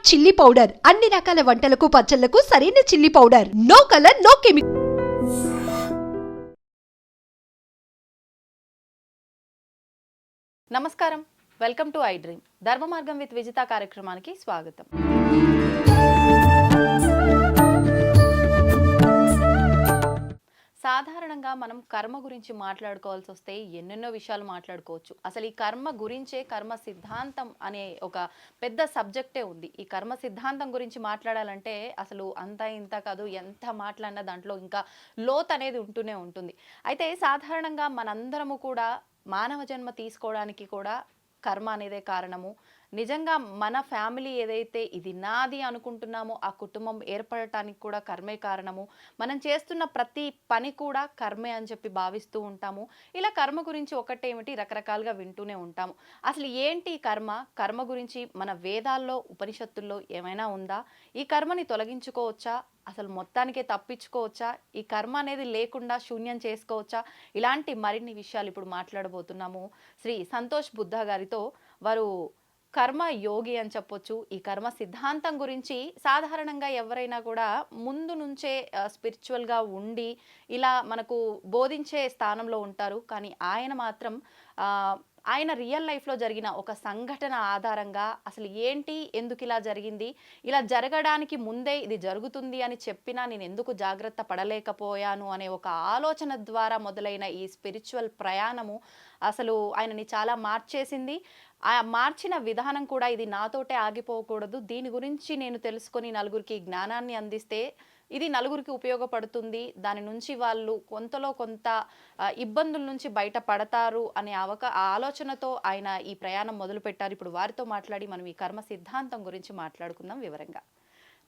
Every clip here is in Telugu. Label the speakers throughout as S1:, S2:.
S1: చిల్లీ పౌడర్ అన్ని రకాల వంటలకు పచ్చళ్లకు సరైన chilli powder. No colour no chemical.
S2: నమస్కారం, వెల్కమ్ టు ఐ డ్రీమ్. ధర్మ మార్గం విత్ విజిత కార్యక్రమానికి స్వాగతం. సాధారణంగా మనం కర్మ గురించి మాట్లాడుకోవాల్సి వస్తే ఎన్నెన్నో విషయాలు మాట్లాడుకోవచ్చు. అసలు ఈ కర్మ గురించే కర్మ సిద్ధాంతం అనే ఒక పెద్ద సబ్జెక్టే ఉంది. ఈ కర్మ సిద్ధాంతం గురించి మాట్లాడాలంటే అసలు అంతా ఇంత కాదు, ఎంత మాట్లాడినా దాంట్లో ఇంకా లోతు అనేది ఉంటూనే ఉంటుంది. అయితే సాధారణంగా మనందరము కూడా మానవ జన్మ తీసుకోవడానికి కూడా కర్మ అనేదే కారణము. నిజంగా మన ఫ్యామిలీ ఏదైతే ఇది నాది అనుకుంటున్నామో ఆ కుటుంబం ఏర్పడటానికి కూడా కర్మే కారణము. మనం చేస్తున్న ప్రతి పని కూడా కర్మే అని చెప్పి భావిస్తూ ఉంటాము. ఇలా కర్మ గురించి ఒకటేమిటి రకరకాలుగా వింటూనే ఉంటాము. అసలు ఏంటి కర్మ? కర్మ గురించి మన వేదాల్లో ఉపనిషత్తుల్లో ఏమైనా ఉందా? ఈ కర్మని తొలగించుకోవచ్చా? అసలు మొత్తానికే తప్పించుకోవచ్చా? ఈ కర్మ అనేది లేకుండా శూన్యం చేసుకోవచ్చా? ఇలాంటి మరిన్ని విషయాలు ఇప్పుడు మాట్లాడబోతున్నాము శ్రీ సంతోష్ బుద్ధ గారితో. వారు కర్మ యోగి అని చెప్పొచ్చు. ఈ కర్మ సిద్ధాంతం గురించి సాధారణంగా ఎవరైనా కూడా ముందు నుంచే స్పిరిచువల్గా ఉండి ఇలా మనకు బోధించే స్థానంలో ఉంటారు. కానీ ఆయన మాత్రం ఆయన రియల్ లైఫ్లో జరిగిన ఒక సంఘటన ఆధారంగా అసలు ఏంటి, ఎందుకు ఇలా జరిగింది, ఇలా జరగడానికి ముందే ఇది జరుగుతుంది అని చెప్పినా నేను ఎందుకు జాగ్రత్త పడలేకపోయాను అనే ఒక ఆలోచన ద్వారా మొదలైన ఈ స్పిరిచువల్ ప్రయాణము అసలు ఆయనని చాలా మార్చేసింది. ఆ మార్చిన విధానం కూడా ఇది నాతోటే ఆగిపోకూడదు, దీని గురించి నేను తెలుసుకొని నలుగురికి జ్ఞానాన్ని అందిస్తే ఇది నలుగురికి ఉపయోగపడుతుంది, దాని నుంచి వాళ్ళు కొంతలో కొంత ఇబ్బందుల నుంచి బయటపడతారు అనే ఆలోచనతో ఆయన ఈ ప్రయాణం మొదలుపెట్టారు. ఇప్పుడు వారితో మాట్లాడి మనం ఈ కర్మ సిద్ధాంతం గురించి మాట్లాడుకుందాం వివరంగా.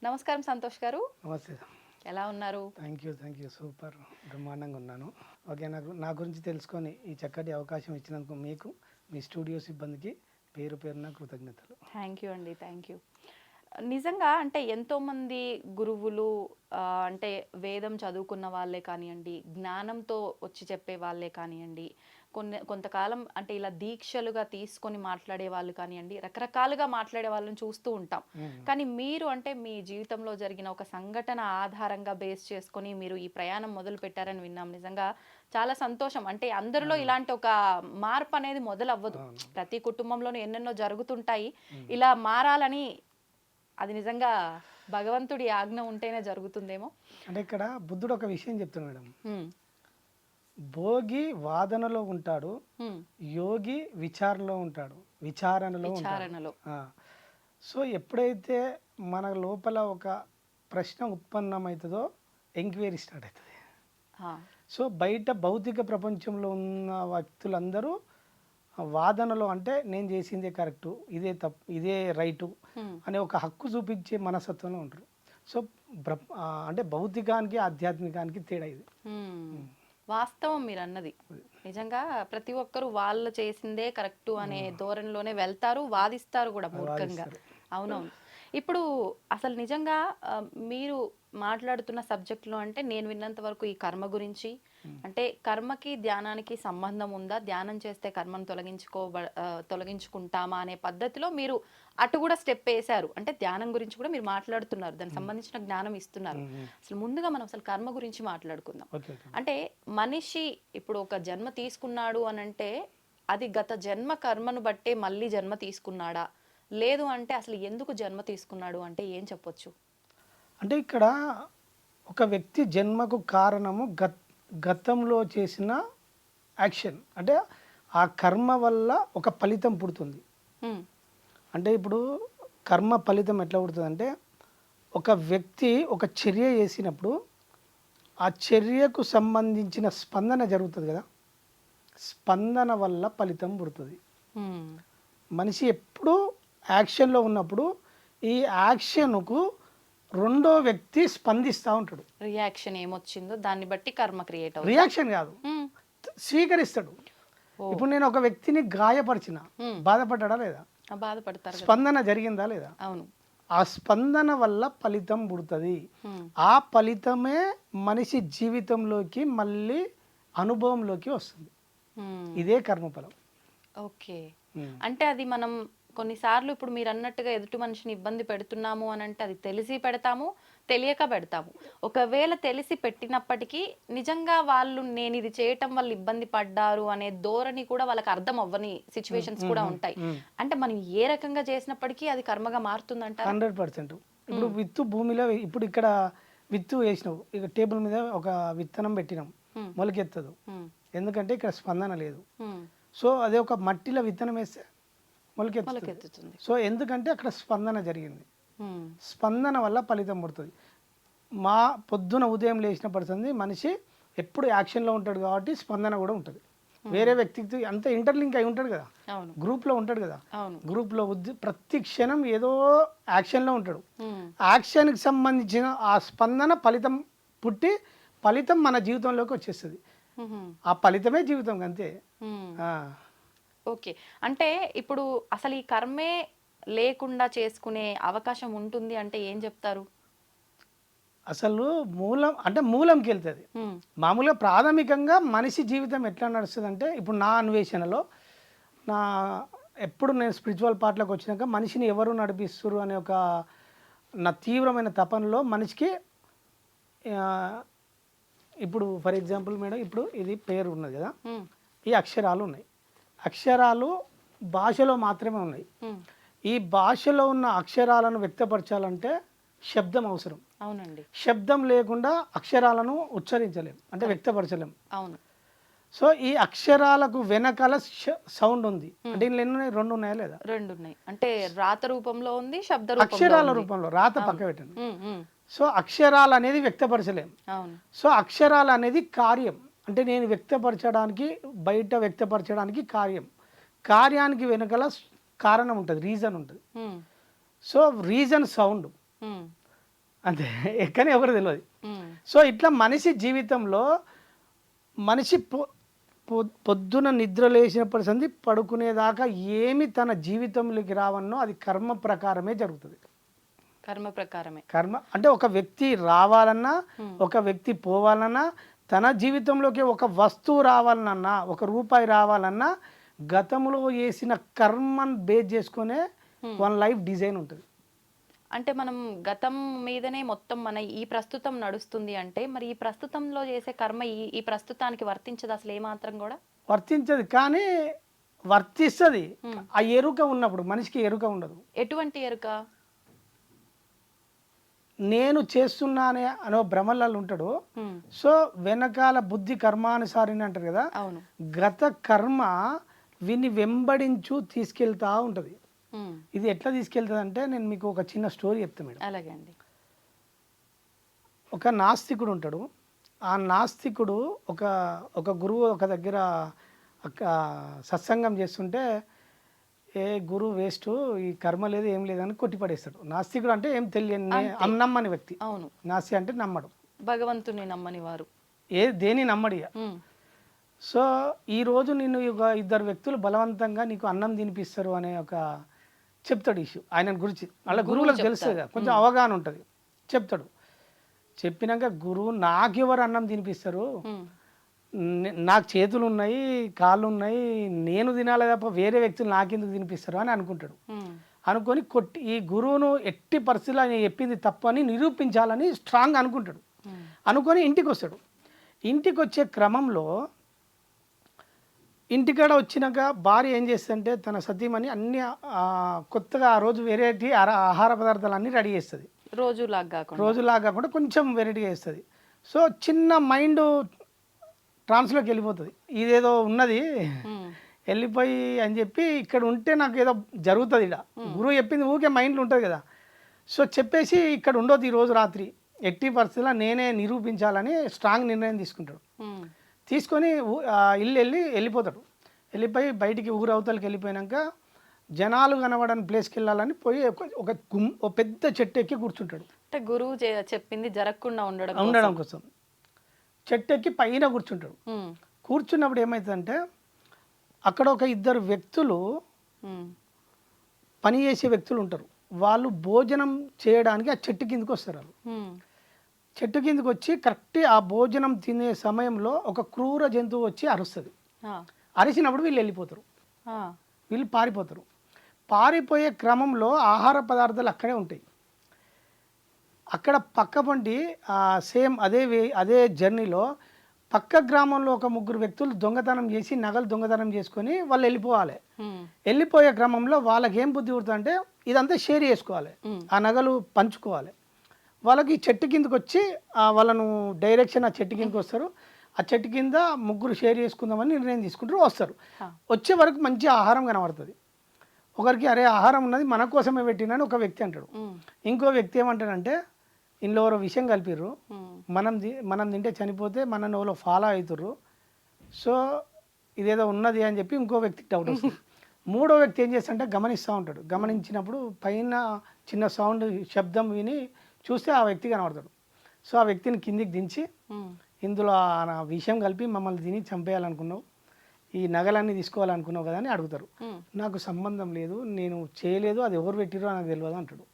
S2: నమస్కారం సంతోష్ గారు.
S3: నమస్తే.
S2: ఎలా ఉన్నారు?
S3: థ్యాంక్ యూ, సూపర్, బ్రహ్మాండంగా ఉన్నాను. ఓకే, నా గురించి తెలుసుకొని ఈ చక్కటి అవకాశం ఇచ్చినందుకు మీకు, మీ స్టూడియో సిబ్బందికి పేరు పేరున కృతజ్ఞతలు.
S2: థ్యాంక్ యూ అండి, థ్యాంక్ యూ. నిజంగా అంటే ఎంతోమంది గురువులు అంటే వేదం చదువుకున్న వాళ్ళే కానివ్వండి, జ్ఞానంతో వచ్చి చెప్పే వాళ్ళే కానివ్వండి, కొంతకాలం అంటే ఇలా దీక్షలుగా తీసుకొని మాట్లాడే వాళ్ళు కానివ్వండి, రకరకాలుగా మాట్లాడే వాళ్ళని చూస్తూ ఉంటాం. కానీ మీరు అంటే మీ జీవితంలో జరిగిన ఒక సంఘటన ఆధారంగా బేస్ చేసుకొని మీరు ఈ ప్రయాణం మొదలు పెట్టారని విన్నాం. నిజంగా చాలా సంతోషం. అంటే అందరిలో ఇలాంటి ఒక మార్పు అనేది మొదలవ్వదు. ప్రతి కుటుంబంలోనూ ఎన్నెన్నో జరుగుతుంటాయి. ఇలా మారాలని అది నిజంగా భగవంతుడి ఆజ్ఞ ఉంటేనే జరుగుతుందేమో.
S3: అంటే ఇక్కడ బుద్ధుడు ఒక విషయం చెప్తున్నాడు మేడం. భోగి వాదనలో ఉంటాడు, యోగి విచారణలో ఉంటాడు, విచారణలో. సో ఎప్పుడైతే మన లోపల ఒక ప్రశ్న ఉత్పన్నమవుతుందో ఎంక్వైరీ స్టార్ట్ అవుతుంది. సో బయట భౌతిక ప్రపంచంలో ఉన్న వ్యక్తులందరూ వాదనలో అంటే నేను చేసిందే కరెక్టు, ఇదే తప్పు, ఇదే రైటు అనే ఒక హక్కు చూపించే మనస్తత్వంలో ఉంటారు. సో అంటే భౌతికానికి ఆధ్యాత్మికానికి తేడా ఇది.
S2: వాస్తవం మీరు అన్నది. నిజంగా ప్రతి ఒక్కరు వాళ్ళు చేసిందే కరెక్టు అనే ధోరణిలోనే వెళ్తారు, వాదిస్తారు కూడా మూర్ఖంగా. అవునవును. ఇప్పుడు అసలు నిజంగా మీరు మాట్లాడుతున్న సబ్జెక్టులో అంటే నేను విన్నంత వరకు ఈ కర్మ గురించి అంటే కర్మకి ధ్యానానికి సంబంధం ఉందా, ధ్యానం చేస్తే కర్మను తొలగించుకుంటామా అనే పద్ధతిలో మీరు అటు కూడా స్టెప్ వేశారు. అంటే ధ్యానం గురించి కూడా మీరు మాట్లాడుతున్నారు, దానికి సంబంధించిన జ్ఞానం ఇస్తున్నారు. అసలు ముందుగా మనం అసలు కర్మ గురించి మాట్లాడుకుందాం. అంటే మనిషి ఇప్పుడు ఒక జన్మ తీసుకున్నాడు అని అంటే అది గత జన్మ కర్మను బట్టే మళ్ళీ జన్మ తీసుకున్నాడా, లేదు అంటే అసలు ఎందుకు జన్మ తీసుకున్నాడు అంటే ఏం చెప్పొచ్చు?
S3: అంటే ఇక్కడ ఒక వ్యక్తి జన్మకు కారణము గతంలో చేసిన యాక్షన్, అంటే ఆ కర్మ వల్ల ఒక ఫలితం పుడుతుంది. అంటే ఇప్పుడు కర్మ ఫలితం ఎట్లా పుడుతుంది అంటే ఒక వ్యక్తి ఒక చర్య చేసినప్పుడు ఆ చర్యకు సంబంధించిన స్పందన జరుగుతుంది కదా, స్పందన వల్ల ఫలితం పుడుతుంది. మనిషి ఎప్పుడూ యాక్షన్లో ఉన్నప్పుడు ఈ యాక్షన్కు రెండో వ్యక్తి స్పందిస్తూ ఉంటాడు.
S2: రియాక్షన్ ఏమొచ్చిందో దాన్ని బట్టి కర్మ క్రియేట్ అవుతుంది.
S3: రియాక్షన్ కాదు, స్వీకరిస్తాడు. ఇప్పుడు నేను ఒక వ్యక్తిని గాయపరిచిన, బాధపడ్డా లేదా?
S2: బాధపడతారు.
S3: స్పందన జరిగిందా లేదా?
S2: అవును.
S3: ఆ స్పందన వల్ల ఫలితం పుడుతుంది. ఆ ఫలితమే మనిషి జీవితంలోకి మళ్ళీ అనుభవంలోకి వస్తుంది. ఇదే కర్మఫలం.
S2: ఓకే. అంటే అది మనం కొన్నిసార్లు ఇప్పుడు మీరు అన్నట్టుగా ఎదుటి మనిషిని ఇబ్బంది పెడుతున్నాము అని అంటే అది తెలిసి పెడతాము, తెలియక పెడతాము. ఒకవేళ తెలిసి పెట్టినప్పటికీ నిజంగా వాళ్ళు నేను ఇది చేయటం వల్ల ఇబ్బంది పడ్డారు అనే ధోరణి కూడా వాళ్ళకి అర్థం అవ్వని సిచ్యువేషన్స్ కూడా ఉంటాయి. అంటే మనం ఏ రకంగా చేసినప్పటికీ అది కర్మగా మారుతుందంటారా?
S3: 100%. ఇప్పుడు విత్తు భూమిలో ఇప్పుడు ఇక్కడ విత్తు వేసినావు, ఇక టేబుల్ మీద ఒక విత్తనం పెట్టినాం, మొలకెత్తదు. ఎందుకంటే ఇక్కడ స్పందన లేదు. సో అదే ఒక మట్టిలో విత్తనం వేస్తే మొలకెత్తుతుంది. సో ఎందుకంటే అక్కడ స్పందన జరిగింది. స్పందన వల్ల ఫలితం పడుతుంది. మా పొద్దున ఉదయం లేచిన పడుతుంది మనిషి ఎప్పుడు యాక్షన్లో ఉంటాడు కాబట్టి స్పందన కూడా ఉంటుంది. వేరే వ్యక్తికి అంత ఇంటర్లింక్ అయి ఉంటాడు కదా, గ్రూప్లో ఉంటాడు కదా, గ్రూప్లో ప్రతి క్షణం ఏదో యాక్షన్లో ఉంటాడు. యాక్షన్కి సంబంధించిన ఆ స్పందన ఫలితం పుట్టి ఫలితం మన జీవితంలోకి వచ్చేస్తుంది. ఆ ఫలితమే జీవితం అంతే.
S2: ఓకే, అంటే ఇప్పుడు అసలు ఈ కర్మే లేకుండా చేసుకునే అవకాశం ఉంటుంది అంటే ఏం చెప్తారు?
S3: అసలు మూలంకి వెళ్తుంది. మామూలుగా ప్రాథమికంగా మనిషి జీవితం ఎట్లా నడుస్తుంది అంటే, ఇప్పుడు నా అన్వేషణలో ఎప్పుడు నేను స్పిరిచువల్ పార్ట్లోకి వచ్చినాక మనిషిని ఎవరు నడిపిస్తారు అనే ఒక నా తీవ్రమైన తపనలో మనిషికి ఇప్పుడు ఫర్ ఎగ్జాంపుల్ మేడం, ఇప్పుడు ఇది పేరు ఉన్నది కదా, ఈ అక్షరాలు ఉన్నాయి. అక్షరాలు భాషలో మాత్రమే ఉన్నాయి. ఈ భాషలో ఉన్న అక్షరాలను వ్యక్తపరచాలంటే శబ్దం అవసరం.
S2: అవునండి.
S3: శబ్దం లేకుండా అక్షరాలను ఉచ్చరించలేం, అంటే వ్యక్తపరచలేం.
S2: అవును.
S3: సో ఈ అక్షరాలకు వెనకాల సౌండ్ ఉంది. అంటే ఇందులో ఎన్ని ఉన్నాయి? 2 ఉన్నాయా లేదా?
S2: 2 ఉన్నాయి. అంటే రాత రూపంలో ఉంది, శబ్ద రూపంలో.
S3: అక్షరాల రూపంలో, రాత పక్క పెట్టండి. సో అక్షరాలు అనేది వ్యక్తపరచలేం.
S2: అవును.
S3: సో అక్షరాలు అనేది కార్యం, అంటే నేను వ్యక్తపరచడానికి, బయట వ్యక్తపరచడానికి కార్యం. కార్యానికి వెనకాల కారణం ఉంటుంది, రీజన్ ఉంటుంది. సో రీజన్ సౌండ్ అంతే, ఎక్కని ఎవరు తెలియదు. సో ఇట్లా మనిషి జీవితంలో మనిషి పొద్దున నిద్ర లేచినప్పటి సంది పడుకునేదాకా ఏమి తన జీవితంలోకి రావన్నో అది కర్మ ప్రకారమే జరుగుతుంది.
S2: కర్మ ప్రకారమే.
S3: కర్మ అంటే ఒక వ్యక్తి రావాలన్నా, ఒక వ్యక్తి పోవాలన్నా, తన జీవితంలోకి ఒక వస్తువు రావాలన్నా, ఒక రూపాయి రావాలన్నా గతంలో వేసిన కర్మను బేస్ చేసుకునే వన్ లైఫ్ డిజైన్ ఉంటుంది.
S2: అంటే మనం గతం మీదనే మొత్తం మన ఈ ప్రస్తుతం నడుస్తుంది అంటే మరి ఈ ప్రస్తుతంలో చేసే కర్మ ఈ ప్రస్తుతానికి వర్తించదు అసలు ఏమాత్రం కూడా?
S3: వర్తించదు, కానీ వర్తిస్తుంది ఆ ఎరుక ఉన్నప్పుడు. మనిషికి ఎరుక ఉండదు.
S2: ఎటువంటి ఎరుక?
S3: నేను చేస్తున్నానే అనే భ్రమలలో ఉంటాడు. సో వెనకాల బుద్ధి కర్మానుసారిని అంటారు కదా, గత కర్మ వీన్ని వెంబడించు తీసుకెళ్తా ఉంటుంది. ఇది ఎట్లా తీసుకెళ్తుంది అంటే, నేను మీకు ఒక చిన్న స్టోరీ చెప్తాను మేడం.
S2: అలాగే అండి.
S3: ఒక నాస్తికుడు ఉంటాడు. ఆ నాస్తికుడు ఒక గురువు ఒక దగ్గర సత్సంగం చేస్తుంటే, ఏ గురువు వేస్ట్, ఈ కర్మ లేదు ఏం లేదని కొట్టిపడేస్తాడు. నాస్తికుడు అంటే ఏం తెలియని నమ్మని వ్యక్తి.
S2: అవును.
S3: నాస్తి అంటే నమ్మడు,
S2: భగవంతుని నమ్మని వారు,
S3: దేని నమ్మడు. సో ఈరోజు నిన్ను ఇద్దరు వ్యక్తులు బలవంతంగా నీకు అన్నం తినిపిస్తారు అనే ఒక చెప్తాడు ఇష్యూ ఆయన గురించి. వాళ్ళ గురువులకు తెలుస్తుంది కదా, కొంచెం అవగాహన ఉంటుంది. చెప్తాడు. చెప్పినాక గురువు నాకెవరు అన్నం తినిపిస్తారు, నాకు చేతులు ఉన్నాయి, కాళ్ళు ఉన్నాయి, నేను తినాలి తప్ప వేరే వ్యక్తులు నాకెందుకు తినిపిస్తారు అని అనుకుంటాడు. అనుకొని ఈ గురువును ఎట్టి పరిస్థితుల్లో ఆయన చెప్పింది తప్పు అని నిరూపించాలని స్ట్రాంగ్ అనుకుంటాడు. అనుకొని ఇంటికి వస్తాడు. ఇంటికి వచ్చే క్రమంలో ఇంటికాడ వచ్చినాక భార్య ఏం చేస్తుందంటే తన సతీమణి అన్ని కొత్తగా ఆ రోజు వెరైటీ ఆహార పదార్థాలు అన్నీ రెడీ చేస్తుంది. రోజులాగా కాకుండా కొంచెం వెరైటీగా చేస్తుంది. సో చిన్న మైండ్ ట్రాన్స్లోకి వెళ్ళిపోతుంది. ఇదేదో ఉన్నది వెళ్ళిపోయి అని చెప్పి ఇక్కడ ఉంటే నాకు ఏదో జరుగుతుంది. ఇక్కడ గురువు చెప్పింది ఊకే మైండ్లో ఉంటుంది కదా. సో చెప్పేసి ఇక్కడ ఉండొద్దు ఈరోజు రాత్రి, ఎట్టి పరిస్థితుల్లో నేనే నిరూపించాలని స్ట్రాంగ్ నిర్ణయం తీసుకుంటాడు. తీసుకొని వెళ్ళిపోతాడు. వెళ్ళిపోయి బయటికి ఊరవతలకి వెళ్ళిపోయాక జనాలు కనబడని ప్లేస్కి వెళ్ళాలని పోయి ఒక పెద్ద చెట్టు ఎక్కి కూర్చుంటాడు.
S2: అంటే గురువు చెప్పింది జరగకుండా
S3: ఉండడం కోసం చెట్టు ఎక్కి పైన కూర్చుంటాడు. కూర్చున్నప్పుడు ఏమవుతుందంటే అక్కడ ఒక ఇద్దరు వ్యక్తులు, పని చేసే వ్యక్తులు ఉంటారు. వాళ్ళు భోజనం చేయడానికి ఆ చెట్టు కిందకి వస్తారు. వాళ్ళు చెట్టు కిందకి వచ్చి కరెక్ట్ ఆ భోజనం తినే సమయంలో ఒక క్రూర జంతువు వచ్చి అరుస్తుంది. అరిచినప్పుడు వీళ్ళు వెళ్ళిపోతారు, వీళ్ళు పారిపోతారు. పారిపోయే క్రమంలో ఆహార పదార్థాలు అక్కడే ఉంటాయి. అక్కడ పక్క పండి సేమ్ అదే జర్నీలో పక్క గ్రామంలో ఒక ముగ్గురు వ్యక్తులు దొంగతనం చేసి నగలు దొంగతనం చేసుకొని వాళ్ళు వెళ్ళిపోవాలి. వెళ్ళిపోయే క్రమంలో వాళ్ళకి ఏం బుద్ధి పుడుతుందంటే ఇదంతా షేర్ చేసుకోవాలి, ఆ నగలు పంచుకోవాలి. వాళ్ళకి చెట్టు కిందకి వచ్చి వాళ్ళను డైరెక్షన్ ఆ చెట్టు కిందకి వస్తారు. ఆ చెట్టు కింద ముగ్గురు షేర్ చేసుకుందామని నిర్ణయం తీసుకుంటారు. వస్తారు, వచ్చే వరకు మంచి ఆహారం కనబడుతుంది. ఒకరికి అరే ఆహారం ఉన్నది మన కోసమే పెట్టినని ఒక వ్యక్తి అంటాడు. ఇంకో వ్యక్తి ఏమంటాడంటే ఇంట్లో ఎవరో విషయం కలిపిర్రు, మనం తింటే చనిపోతే మనల్ని ఎవరో ఫాలో అవుతుర్రు, సో ఇదేదో ఉన్నది అని చెప్పి ఇంకో వ్యక్తికి డౌట్ వస్తుంది. మూడో వ్యక్తి ఏం చేస్తాడంటే గమనిస్తూ ఉంటాడు. గమనించినప్పుడు పైన చిన్న సౌండ్ శబ్దం విని చూస్తే ఆ వ్యక్తి కనబడతాడు. సో ఆ వ్యక్తిని కిందికి దించి ఇందులో ఆ విషయం కలిపి మమ్మల్ని తిని చంపేయాలనుకున్నావు, ఈ నగలన్నీ తీసుకోవాలనుకున్నావు కదా అని అడుగుతారు. నాకు సంబంధం లేదు, నేను చేయలేదు, అది ఎవరు పెట్టిరో నాకు తెలియదు అంటాడు.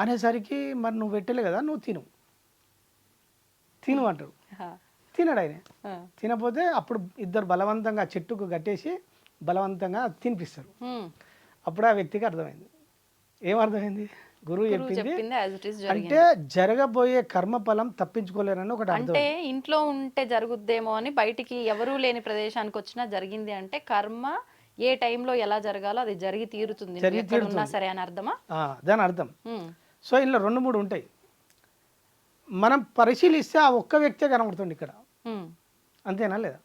S3: అనేసరికి మరి నువ్వు పెట్టలే కదా, నువ్వు తిను అంటాడు. తినడు ఆయన. తినపోతే అప్పుడు ఇద్దరు బలవంతంగా చెట్టుకు కట్టేసి బలవంతంగా తినిపిస్తారు. అప్పుడు ఆ వ్యక్తికి అర్థమైంది. ఏమర్థమైంది? గురువు చెప్పింది అంటే జరగబోయే కర్మఫలం తప్పించుకోలేరని ఒకటి.
S2: అంటే ఇంట్లో ఉంటే జరుగుద్దేమో అని బయటికి ఎవరూ లేని ప్రదేశానికి వచ్చినా జరిగింది అంటే కర్మ ఏ టైంలో ఎలా జరగాలో అది జరిగి తీరుతుంది సరే అని అర్థమా?
S3: దాని అర్థం. సో ఇలా 2-3 ఉంటాయి. మనం పరిశీలిస్తే ఆ ఒక్క వ్యక్తే కనబడుతుంది ఇక్కడ, అంతేనా లేదా?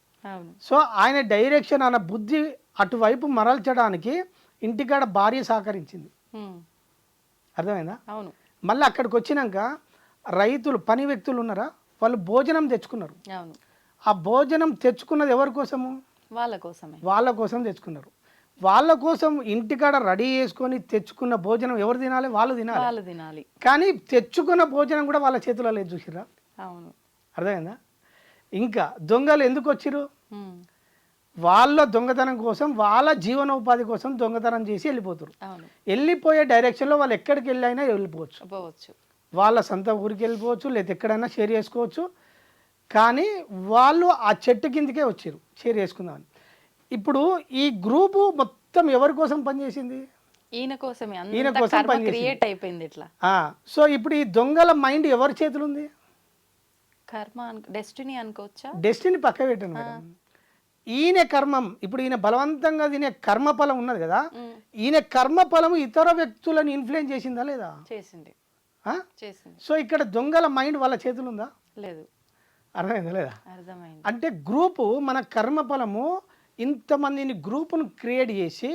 S3: సో ఆయన డైరెక్షన్ అన్న బుద్ధి అటువైపు మరల్చడానికి ఇంటికాడ భార్య సహకరించింది. అర్థమైందా?
S2: అవును.
S3: మళ్ళీ అక్కడికి వచ్చినాక రైతులు పని వ్యక్తులు ఉన్నారా, వాళ్ళు భోజనం తెచ్చుకున్నారు. ఆ భోజనం తెచ్చుకున్నది ఎవరి కోసము? వాళ్ళ కోసం తెచ్చుకున్నారు. వాళ్ళ కోసం ఇంటికాడ రెడీ చేసుకొని తెచ్చుకున్న భోజనం ఎవరు తినాలి? వాళ్ళు తినాలి. కానీ తెచ్చుకున్న భోజనం కూడా వాళ్ళ చేతిలో లేదు, చూసిరా?
S2: అవును.
S3: అర్థమైందా? ఇంకా దొంగలు ఎందుకు వచ్చిరు? వాళ్ళ దొంగతనం కోసం, వాళ్ళ జీవనోపాధి కోసం దొంగతనం చేసి వెళ్ళిపోతారు. వెళ్ళిపోయే డైరెక్షన్లో వాళ్ళు ఎక్కడికి వెళ్ళైనా వెళ్ళిపోవచ్చు. వాళ్ళ సొంత ఊరికి వెళ్ళిపోవచ్చు, లేదా ఎక్కడైనా షేర్ చేసుకోవచ్చు. కానీ వాళ్ళు ఆ చెట్టు కిందకే వచ్చారు షేర్ చేసుకుందామని. ఇప్పుడు ఈ గ్రూపు మొత్తం ఎవరి కోసం పనిచేసింది?
S2: ఈయన కోసం
S3: పనిచేసింది. సో ఇప్పుడు ఈ దొంగల మైండ్ ఎవరి చేతులు ఉంది?
S2: డెస్టినీ అనుకోవచ్చా?
S3: డెస్టినీ పక్క పెట్టండి మేడం. ఈయన కర్మం, ఇప్పుడు ఈయన బలవంతంగా తినే కర్మఫలం ఉన్నది కదా, ఈయన కర్మఫలం ఇతర వ్యక్తులను ఇన్ఫ్లుయెన్స్ చేసిందా లేదా?
S2: చేసింది.
S3: సో ఇక్కడ దొంగల మైండ్ వాళ్ళ చేతులు ఉందా?
S2: లేదు.
S3: అర్థమైందా లేదా?
S2: అర్థమైంది.
S3: అంటే గ్రూపు మన కర్మఫలము ఇంతమందిని గ్రూపును క్రియేట్ చేసి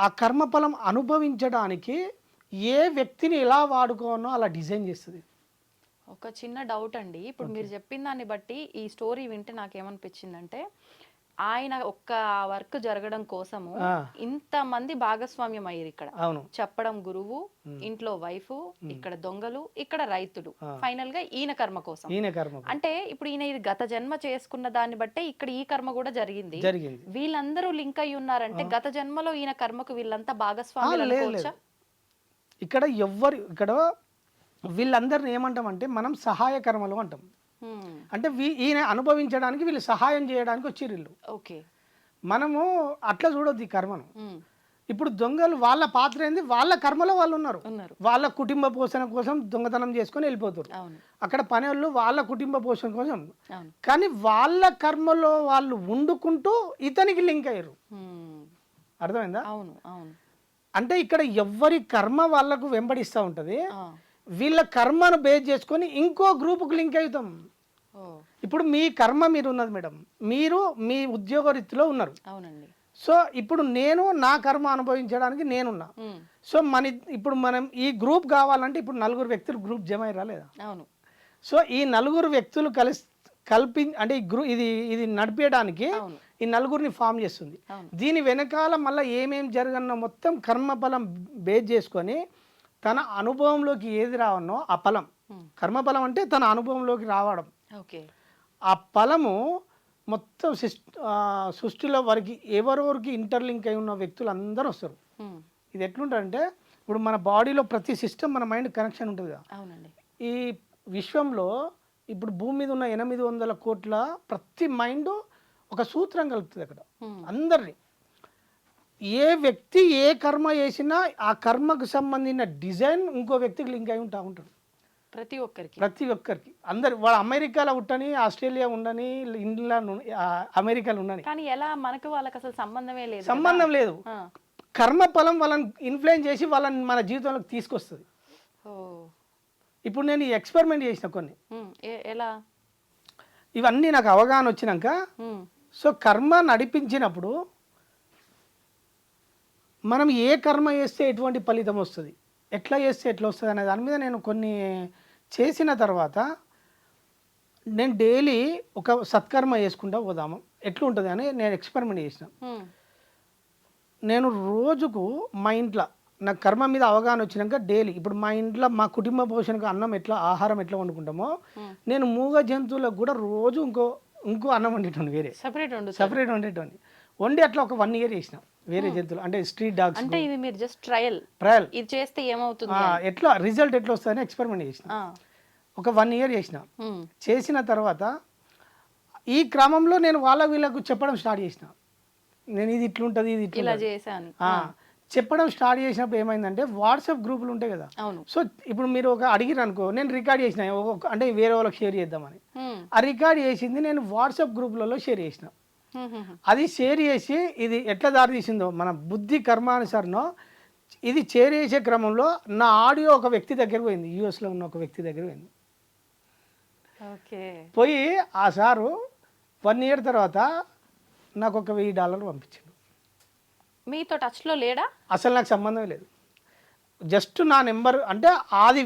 S3: ఆ కర్మఫలం అనుభవించడానికి ఏ వ్యక్తిని ఎలా వాడుకోవాలో అలా డిజైన్ చేస్తుంది.
S2: ఒక చిన్న డౌట్ అండి, ఇప్పుడు మీరు చెప్పిన దాన్ని బట్టి ఈ స్టోరీ వింటే నాకేమనిపించిందంటే ఆయన ఒక్క వర్క్ జరగడం కోసము ఇంతమంది భాగస్వామ్యం అయ్యారు ఇక్కడ. చెప్పడం గురువు, ఇంట్లో వైఫ్, ఇక్కడ దొంగలు, ఇక్కడ రైతులు, ఫైనల్ గా ఈయన కర్మ కోసం. అంటే ఇప్పుడు ఈయన ఇది గత జన్మ చేసుకున్న దాన్ని బట్టే ఇక్కడ ఈ కర్మ కూడా జరిగింది. వీళ్ళందరూ లింక్ అయి ఉన్నారంటే గత జన్మలో ఈయన కర్మకు వీళ్ళంతా భాగస్వామ్యం అనుకోవచ్చా?
S3: ఇక్కడ వీళ్ళందరిని ఏమంటామంటే మనం సహాయ కర్మలు అంటాం. అంటే ఈయన అనుభవించడానికి వీళ్ళు సహాయం చేయడానికి వచ్చిర్రు వీళ్ళు. మనము అట్లా చూడొద్దు ఈ కర్మను. ఇప్పుడు దొంగలు వాళ్ళ పాత్ర ఏంది? వాళ్ళ కర్మలో వాళ్ళు ఉన్నారు. వాళ్ళ కుటుంబ పోషణ కోసం దొంగతనం చేసుకొని వెళ్ళిపోతారు. అక్కడ పని వాళ్ళు వాళ్ళ కుటుంబ పోషణ కోసం, కానీ వాళ్ళ కర్మలో వాళ్ళు వండుకుంటూ ఇతనికి లింక్ అయ్యారు. అర్థమైందా? అంటే ఇక్కడ ఎవరి కర్మ వాళ్ళకు వెంబడిస్తూ ఉంటుంది. వీళ్ళ కర్మను బేస్ చేసుకొని ఇంకో గ్రూపుకు లింక్ అవుతాం. ఇప్పుడు మీ కర్మ మీరు ఉన్నది మేడం, మీరు మీ ఉద్యోగ రీతిలో ఉన్నారు. సో ఇప్పుడు నేను నా కర్మ అనుభవించడానికి నేనున్నా. సో ఇప్పుడు మనం ఈ గ్రూప్ కావాలంటే ఇప్పుడు 4 వ్యక్తులు గ్రూప్ జమ అయ్యారా లేదా? సో ఈ 4 వ్యక్తులు అంటే ఇది నడిపేయడానికి ఈ 4ని ఫామ్ చేస్తుంది. దీని వెనకాల మళ్ళీ ఏమేం జరగనో మొత్తం కర్మఫలం బేస్ చేసుకొని తన అనుభవంలోకి ఏది రావనో ఆ ఫలం, కర్మఫలం అంటే తన అనుభవంలోకి రావడం. ఆ ఫలము మొత్తం సృష్టిలో వారికి ఎవరెవరికి ఇంటర్లింక్ అయి ఉన్న వ్యక్తులు అందరూ వస్తారు. ఇది ఎట్లుంటుందంటే ఇప్పుడు మన బాడీలో ప్రతి సిస్టమ్ మన మైండ్ కనెక్షన్ ఉంటుంది కదా. ఈ విశ్వంలో ఇప్పుడు భూమి మీద ఉన్న 800 కోట్ల ప్రతి మైండ్ ఒక సూత్రం కలుపుతుంది అక్కడ అందరినీ. ఏ వ్యక్తి ఏ కర్మ చేసినా ఆ కర్మకు సంబంధించిన డిజైన్ ఇంకో వ్యక్తికి లింక్ అయి ఉంటాడు.
S2: ప్రతి ఒక్కరికి
S3: ప్రతి ఒక్కరికి అందరు వాడు అమెరికాలో ఉండని, ఆస్ట్రేలియా ఉండని, ఇంగ్లాండ్ అమెరికాలో ఉండని,
S2: కానీ ఎలా మనకు వాళ్ళకి అసలు సంబంధమే లేదు
S3: సంబంధం లేదు.
S2: ఆ.
S3: కర్మ ఫలం వాళ్ళని ఇన్ఫ్లుయెన్స్ చేసి వాళ్ళని మన జీవితంలోకి తీసుకొస్తుంది.
S2: ఓ.
S3: ఇప్పుడు నేను ఈ ఎక్స్పెరిమెంట్ చేసిన కొన్ని,
S2: ఎలా
S3: ఇవన్నీ నాకు అవగాహన వచ్చినాక,
S2: ఉమ్,
S3: సో కర్మ నడిపించినప్పుడు మనం ఏ కర్మ చేస్తే ఎటువంటి ఫలితం వస్తుంది, ఎట్లా చేస్తే ఎట్లా వస్తుంది అనే దాని మీద నేను కొన్ని చేసిన తర్వాత నేను డైలీ ఒక సత్కర్మ చేసుకుంటా పోదాము ఎట్లుంటుంది అని నేను ఎక్స్పెరిమెంట్ చేసిన.
S2: ఉమ్,
S3: నేను రోజుకు మా ఇంట్లో నాకు కర్మ మీద అవగాహన వచ్చినాక డైలీ ఇప్పుడు మా ఇంట్లో మా కుటుంబ పోషణకు అన్నం ఎట్లా ఆహారం ఎట్లా వండుకుంటామో నేను మూగ జంతువులకు కూడా రోజు ఇంకో అన్నం వండేటోని వేరే సపరేట్ వండేటోని వండి అట్లా ఒక 1 year చేసిన వేరే జంతువులు అంటే స్ట్రీట్ డాగ్స్.
S2: అంటే ఇది మీరు జస్ట్ ట్రయల్ ఇది చేస్తే ఏమవుతుంది
S3: ఎట్లా రిజల్ట్ ఎట్లా వస్తుందని ఎక్స్పెరిమెంట్ చేసిన. ఒక 1 year చేసిన. చేసిన తర్వాత ఈ క్రమంలో నేను వీళ్ళకు చెప్పడం స్టార్ట్ చేసిన. నేను ఇది ఇట్లుంటుంది ఇది
S2: ఇలా చేశాను
S3: చెప్పడం స్టార్ట్ చేసినప్పుడు ఏమైందంటే వాట్సాప్ గ్రూపులు ఉంటాయి కదా. సో ఇప్పుడు మీరు ఒక అడిగిరు అనుకో, నేను రికార్డ్ చేసిన అంటే వేరే వాళ్ళకి షేర్ చేద్దామని. ఆ రికార్డ్ చేసింది నేను వాట్సాప్ గ్రూపులలో షేర్ చేసిన. అది షేర్ చేసి ఇది ఎట్లా దారి తీసిందో మన బుద్ధి కర్మానుసారనో ఇది షేర్ చేసే క్రమంలో నా ఆడియో ఒక వ్యక్తి దగ్గర పోయింది, యూఎస్లో ఉన్న ఒక వ్యక్తి దగ్గర పోయింది. పోయి ఆ సారు 1 year తర్వాత నాకు ఒక $1000 పంపించాడు.
S2: మీతో టచ్లో లేడా?
S3: అసలు నాకు సంబంధం లేదు. జస్ట్ నా నెంబర్ అంటే అది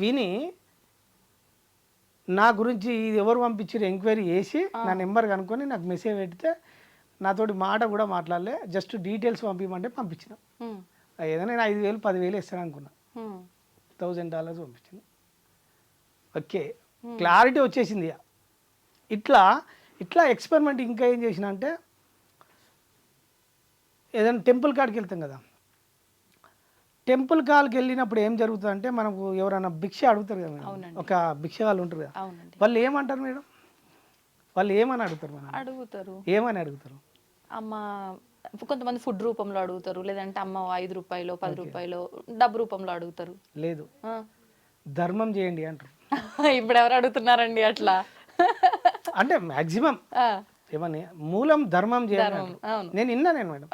S3: విని నా గురించి ఇది ఎవరు పంపించారు ఎంక్వైరీ చేసి నా నెంబర్ కనుక్కొని నాకు మెసేజ్ పెడితే నాతోటి మాట కూడా మాట్లాడలే, జస్ట్ డీటెయిల్స్ పంపించమంటే పంపించిన. ఏదైనా నేను 5,000 10,000 ఇస్తాను అనుకున్నా, $1,000 పంపించింది. ఓకే, క్లారిటీ వచ్చేసింది. ఇట్లా ఎక్స్పెరిమెంట్ ఇంకా ఏం చేసిన అంటే ఏదైనా టెంపుల్ కాడికి వెళ్తాం కదా, టెంపుల్ కాడికి వెళ్ళినప్పుడు ఏం జరుగుతుందంటే మనకు ఎవరైనా భిక్ష అడుగుతారు కదా మేడం, ఒక భిక్ష వాళ్ళు ఉంటారు కదా, వాళ్ళు ఏమంటారు మేడం, వాళ్ళు ఏమని అడుగుతారు ఏమని అడుగుతారు?
S2: అమ్మ కొంతమంది ఫుడ్ రూపంలో అడుగుతారు, లేదంటే అమ్మ 5 రూపాయలు 10 రూపాయలు డబ్బు రూపంలో అడుగుతారు.
S3: లేదు, ధర్మం చేయండి అంటారు.
S2: ఇప్పుడు ఎవరు అడుగుతున్నారండి అట్లా?
S3: అంటే మాక్సిమం ఏమని మూలం ధర్మం చేయాలి. నేను విన్నా మేడం,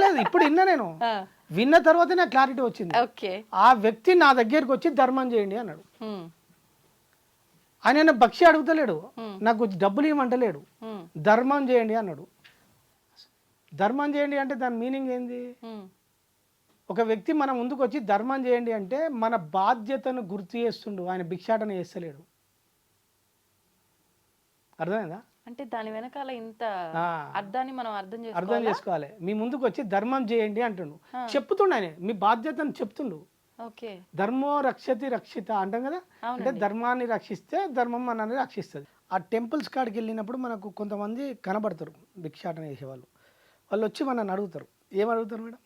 S3: లేదు ఇప్పుడు విన్నా నేను. విన్న తర్వాత నాకు క్లారిటీ వచ్చింది. ఆ వ్యక్తి నా దగ్గరికి వచ్చి ధర్మం చేయండి అన్నాడు. ఆయన భక్షి అడుగుతలేడు, నాకు డబ్బులు ఇవ్వమంటలేడు, ధర్మం చేయండి అన్నాడు. ధర్మం చేయండి అంటే దాని మీనింగ్ ఏంది? ఒక వ్యక్తి మన ముందుకు వచ్చి ధర్మం చేయండి అంటే మన బాధ్యతను గుర్తు చేస్తుండు, ఆయన భిక్షాటన చేస్తలేడు. అర్థమైందా?
S2: అంటే దాని వెనకాల ఇంత అర్థాన్ని మనం
S3: అర్థం చేసుకోవాలి. మీ ముందుకు వచ్చి ధర్మం చేయండి అంటుండు, చెప్తుండు ఆయన మీ బాధ్యతను చెప్తుండు. ధర్మో రక్షతి రక్షిత అంటాం కదా, అంటే ధర్మాన్ని రక్షిస్తే ధర్మం మనల్ని రక్షిస్తుంది. ఆ టెంపుల్స్ కాడికి వెళ్ళినప్పుడు మనకు కొంతమంది కనబడతారు భిక్షాటన చేసేవాళ్ళు. వాళ్ళు వచ్చి మనల్ని అడుగుతారు. ఏమడుగుతారు మేడం?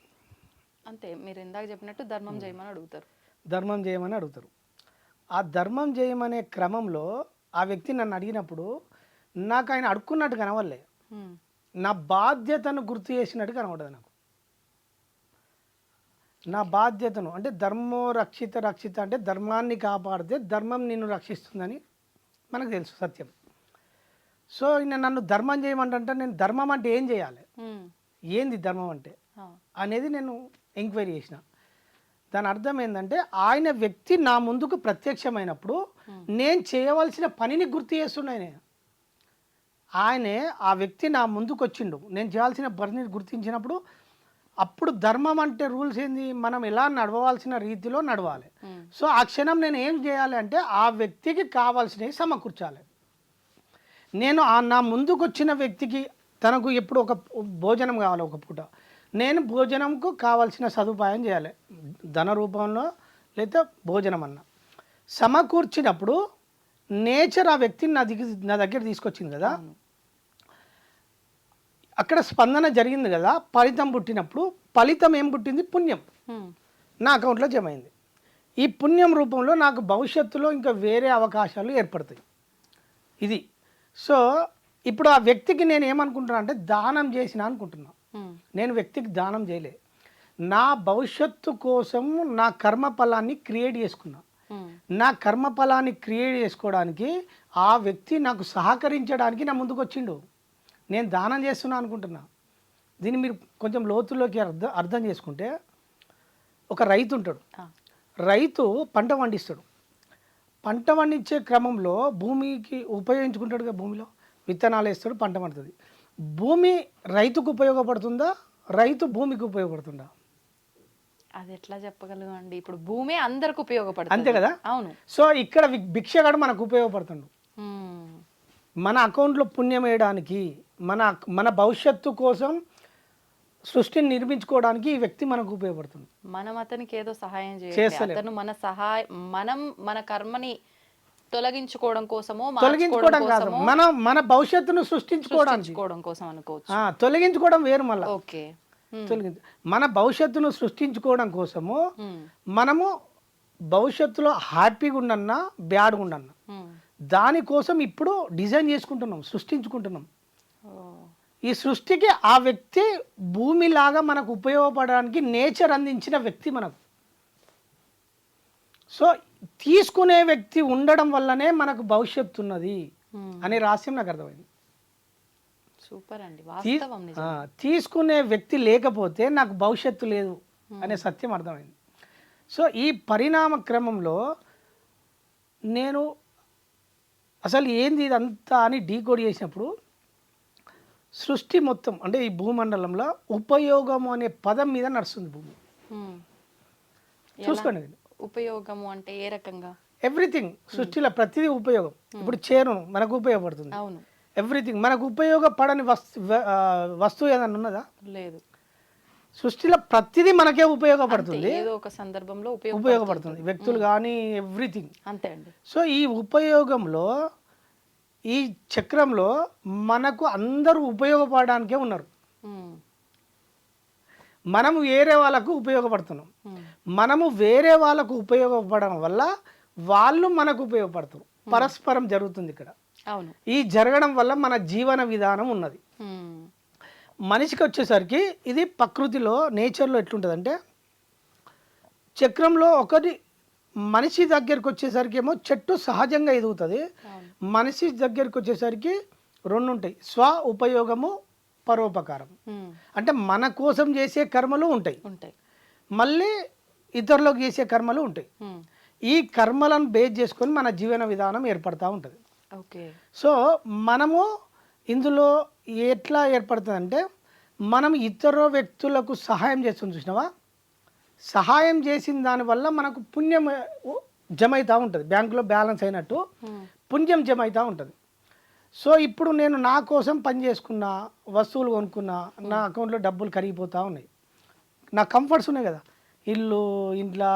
S2: అంతే, మీరు ఇందాక చెప్పినట్టు ధర్మం చేయమని అడుగుతారు.
S3: ధర్మం చేయమని అడుగుతారు. ఆ ధర్మం చేయమనే క్రమంలో ఆ వ్యక్తి నన్ను అడిగినప్పుడు నాకు ఆయన అడుక్కున్నట్టు కనవలే, నా బాధ్యతను గుర్తు చేసినట్టు కనబడదు నాకు. నా బాధ్యతను అంటే ధర్మో రక్షిత అంటే ధర్మాన్ని కాపాడితే ధర్మం నిన్ను రక్షిస్తుందని మనకు తెలుసు సత్యం. సో నన్ను ధర్మం చేయమంటే నేను ధర్మం అంటే ఏం చేయాలి, ఏంది ధర్మం అంటే అనేది నేను ఎంక్వైరీ చేసిన. దాని అర్థం ఏంటంటే ఆయన వ్యక్తి నా ముందుకు ప్రత్యక్షమైనప్పుడు నేను చేయవలసిన పనిని గుర్తు చేస్తున్నాయి. ఆయనే ఆ వ్యక్తి నా ముందుకు వచ్చిండు, నేను చేయాల్సిన పనిని గుర్తించినప్పుడు అప్పుడు ధర్మం అంటే రూల్స్ ఏంది, మనం ఎలా నడవాల్సిన రీతిలో నడవాలి. సో ఆ క్షణం నేను ఏం చేయాలి అంటే ఆ వ్యక్తికి కావాల్సినవి సమకూర్చాలి. నేను నా ముందుకు వచ్చిన వ్యక్తికి తనకు ఎప్పుడు ఒక భోజనం కావాలి, ఒక పూట నేను భోజనంకు కావాల్సిన సదుపాయం చేయాలి, ధన రూపంలో లేదా భోజనం అన్న సమకూర్చినప్పుడు నేచర్ ఆ వ్యక్తిని నా దగ్గర తీసుకొచ్చింది కదా, అక్కడ స్పందన జరిగింది కదా, ఫలితం పుట్టినప్పుడు ఫలితం ఏం పుట్టింది? పుణ్యం నా అకౌంట్లో జమ అయింది. ఈ పుణ్యం రూపంలో నాకు భవిష్యత్తులో ఇంకా వేరే అవకాశాలు ఏర్పడతాయి. ఇది. సో ఇప్పుడు ఆ వ్యక్తికి నేను ఏమనుకుంటున్నా అంటే దానం చేసిన అనుకుంటున్నా. నేను వ్యక్తికి దానం చేయలే. నా భవిష్యత్తు కోసం నా కర్మ ఫలాన్ని క్రియేట్ చేసుకున్నా. నా కర్మ ఫలాన్ని క్రియేట్ చేసుకోవడానికి ఆ వ్యక్తి నాకు సహకరించడానికి నా ముందుకు వచ్చిండు. నేను దానం చేస్తున్నా అనుకుంటున్నా. దీన్ని మీరు కొంచెం లోతుల్లోకి అర్థం చేసుకుంటే, ఒక రైతు ఉంటాడు. రైతు పంట పండిస్తాడు. పంట పండించే క్రమంలో భూమికి ఉపయోగించుకుంటాడుగా, భూమిలో విత్తనాలు వేస్తాడు, పంట పండుతుంది. భూమి రైతుకు ఉపయోగపడుతుందా, రైతు భూమికి ఉపయోగపడుతుందా?
S2: అది ఎట్లా చెప్పగలం అండి? ఇప్పుడు భూమి అందరికి ఉపయోగపడుతుంది,
S3: అంతే కదా?
S2: అవును.
S3: సో ఇక్కడ భిక్షగాడు మనకు ఉపయోగపడుతుండు. మన అకౌంట్లో పుణ్యం వేయడానికి, మన భవిష్యత్తు కోసం సృష్టిని నిర్మించుకోవడానికి ఈ వ్యక్తి మనకు ఉపయోగపడుతుంది.
S2: మనం అతనికి ఏదో సహాయం చేయాలి, అతను మనం మన కర్మని తొలగించుకోవడం కోసమో
S3: తొలగించుకోవడం కాదు, మన భవిష్యత్తును సృష్టించుకోవడం
S2: కోసం అనుకోవచ్చు.
S3: తొలగించుకోవడం వేరు. మళ్ళీ
S2: ఓకే,
S3: మన భవిష్యత్తును సృష్టించుకోవడం కోసము మనము భవిష్యత్తులో హ్యాపీగా ఉండన్నా బ్యాడ్గా ఉండన్నా దానికోసం ఇప్పుడు డిజైన్ చేసుకుంటున్నాం, సృష్టించుకుంటున్నాం. ఈ సృష్టికి ఆ వ్యక్తి భూమిలాగా మనకు ఉపయోగపడడానికి నేచర్ అందించిన వ్యక్తి మనకు. సో తీసుకునే వ్యక్తి ఉండడం వల్లనే మనకు భవిష్యత్తు ఉన్నది అనే రహస్యం నాకు అర్థమైంది.
S2: సూపర్ అండి, వాస్తవం.
S3: తీసుకునే వ్యక్తి లేకపోతే నాకు భవిష్యత్తు లేదు అనే సత్యం అర్థమైంది. సో ఈ పరిణామ క్రమంలో నేను అసలు ఏంది ఇదంతా అని డీకోడ్ చేసినప్పుడు సృష్టి మొత్తం అంటే ఈ భూమండలంలో ఉపయోగము అనే పదం మీద నడుస్తుంది భూమి. చూసుకోండి,
S2: ఉపయోగము అంటే ఏ రకంగా?
S3: ఎవ్రీథింగ్, సృష్టిలో ప్రతిదీ ఉపయోగం. ఇప్పుడు చేను మనకు ఉపయోగపడుతుంది,
S2: అవును.
S3: ఎవ్రీథింగ్ మనకు ఉపయోగపడని వస్తువు ఏదన్నా ఉన్నదా?
S2: లేదు.
S3: సృష్టిలో ప్రతిదీ మనకే ఉపయోగపడుతుంది,
S2: ఏదో ఒక సందర్భంలో
S3: ఉపయోగపడుతుంది. వ్యక్తులు కానీ ఎవ్రీథింగ్
S2: అంతే అండి.
S3: సో ఈ ఉపయోగంలో, ఈ చక్రంలో మనకు అందరూ ఉపయోగపడడానికే ఉన్నారు. మనము వేరే వాళ్ళకు ఉపయోగపడుతున్నాం. మనము వేరే వాళ్ళకు ఉపయోగపడడం వల్ల వాళ్ళు మనకు ఉపయోగపడతారు. పరస్పరం జరుగుతుంది ఇక్కడ.
S2: అవును.
S3: ఈ జరగడం వల్ల మన జీవన విధానం ఉన్నది. మనిషికి వచ్చేసరికి ఇది ప్రకృతిలో, నేచర్లో ఎట్లుంటుందంటే, చక్రంలో ఒకటి మనిషి దగ్గరికి వచ్చేసరికి ఏమో చెట్టు సహజంగా ఎదుగుతుంది. మనిషి దగ్గరికి వచ్చేసరికి రెండు ఉంటాయి, స్వ ఉపయోగము, పరోపకారం. అంటే మన కోసం చేసే కర్మలు ఉంటాయి, మళ్ళీ ఇతరులకు చేసే కర్మలు ఉంటాయి. ఈ కర్మలను బేస్ చేసుకొని మన జీవన విధానం ఏర్పడతా ఉంటుంది. సో మనము ఇందులో ఎట్లా ఏర్పడుతుందంటే, మనం ఇతర వ్యక్తులకు సహాయం చేస్తుంది చూసినావా, సహాయం చేసిన దానివల్ల మనకు పుణ్యం జమ అవుతూ ఉంటుంది. బ్యాంకులో బ్యాలెన్స్ అయినట్టు పుణ్యం జమ అవుతూ ఉంటుంది. సో ఇప్పుడు నేను నా కోసం పని చేసుకున్నా, వస్తువులు కొనుక్కున్నా, నా అకౌంట్లో డబ్బులు కరిగిపోతూ ఉన్నాయి. నా కంఫర్ట్స్ ఉన్నాయి కదా, ఇల్లు, ఇంట్లో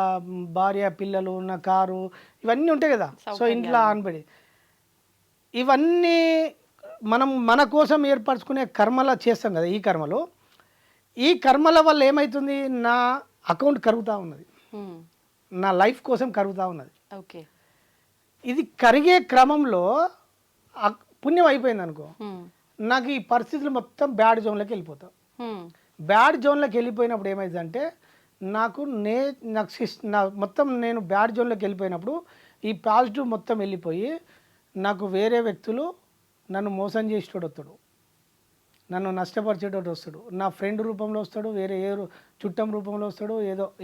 S3: భార్య, పిల్లలు, నా కారు, ఇవన్నీ ఉంటాయి కదా. సో ఇంట్లో ఆనబడి ఇవన్నీ మనం మన కోసం ఏర్పరచుకునే కర్మలా చేస్తాం కదా. ఈ కర్మల వల్ల ఏమవుతుంది, నా అకౌంట్ కరుగుతూ ఉన్నది, నా లైఫ్ కోసం కరుగుతూ ఉన్నది.
S2: ఓకే.
S3: ఇది కరిగే క్రమంలో పుణ్యం అయిపోయింది అనుకో, నాకు ఈ పరిస్థితులు మొత్తం బ్యాడ్ జోన్లోకి వెళ్ళిపోతాం. బ్యాడ్ జోన్లోకి వెళ్ళిపోయినప్పుడు ఏమైందంటే, నాకు మొత్తం నేను బ్యాడ్ జోన్లోకి వెళ్ళిపోయినప్పుడు ఈ పాజిటివ్ మొత్తం వెళ్ళిపోయి నాకు వేరే వ్యక్తులు నన్ను మోసం చేసేటోడు వస్తాడు, నన్ను నష్టపరిచేటోడు వస్తాడు, నా ఫ్రెండ్ రూపంలో వస్తాడు, వేరే చుట్టం రూపంలో వస్తాడు,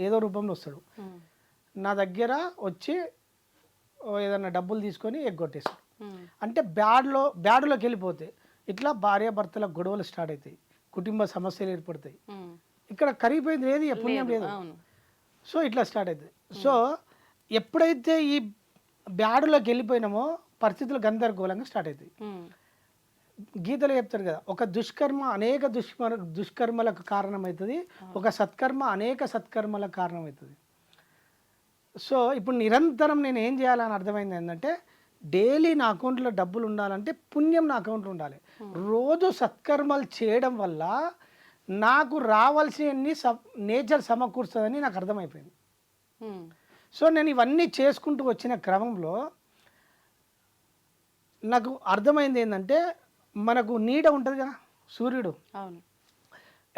S3: ఏదో రూపంలో వస్తాడు. నా దగ్గర వచ్చి ఏదన్నా డబ్బులు తీసుకొని ఎగ్గొట్టేస్తాడు. అంటే బ్యాడ్లోకి వెళ్ళిపోతే ఇట్లా భార్యాభర్తల గొడవలు స్టార్ట్ అవుతాయి, కుటుంబ సమస్యలు ఏర్పడతాయి. ఇక్కడ కరిగిపోయింది లేదు, పుణ్యం లేదు. సో ఇట్లా స్టార్ట్ అవుతుంది. సో ఎప్పుడైతే ఈ బ్యాడ్లోకి వెళ్ళిపోయినామో పరిస్థితులు గందరగోళంగా స్టార్ట్ అవుతాయి. గీతలో చెప్తారు కదా, ఒక దుష్కర్మ అనేక దుష్కర్మలకు కారణమవుతుంది, ఒక సత్కర్మ అనేక సత్కర్మలకు కారణమవుతుంది. సో ఇప్పుడు నిరంతరం నేను ఏం చేయాలని అర్థమైంది ఏంటంటే, డైలీ నా అకౌంట్లో డబ్బులు ఉండాలంటే పుణ్యం నా అకౌంట్లో ఉండాలి. రోజు సత్కర్మలు చేయడం వల్ల నాకు రావాల్సినవన్నీ నేచర్ సమకూరుస్తుందని నాకు అర్థమైపోయింది. సో నేను ఇవన్నీ చేసుకుంటూ వచ్చిన క్రమంలో నాకు అర్థమైంది ఏంటంటే, మనకు నీడ ఉంటుంది కదా, సూర్యుడు.
S2: అవును.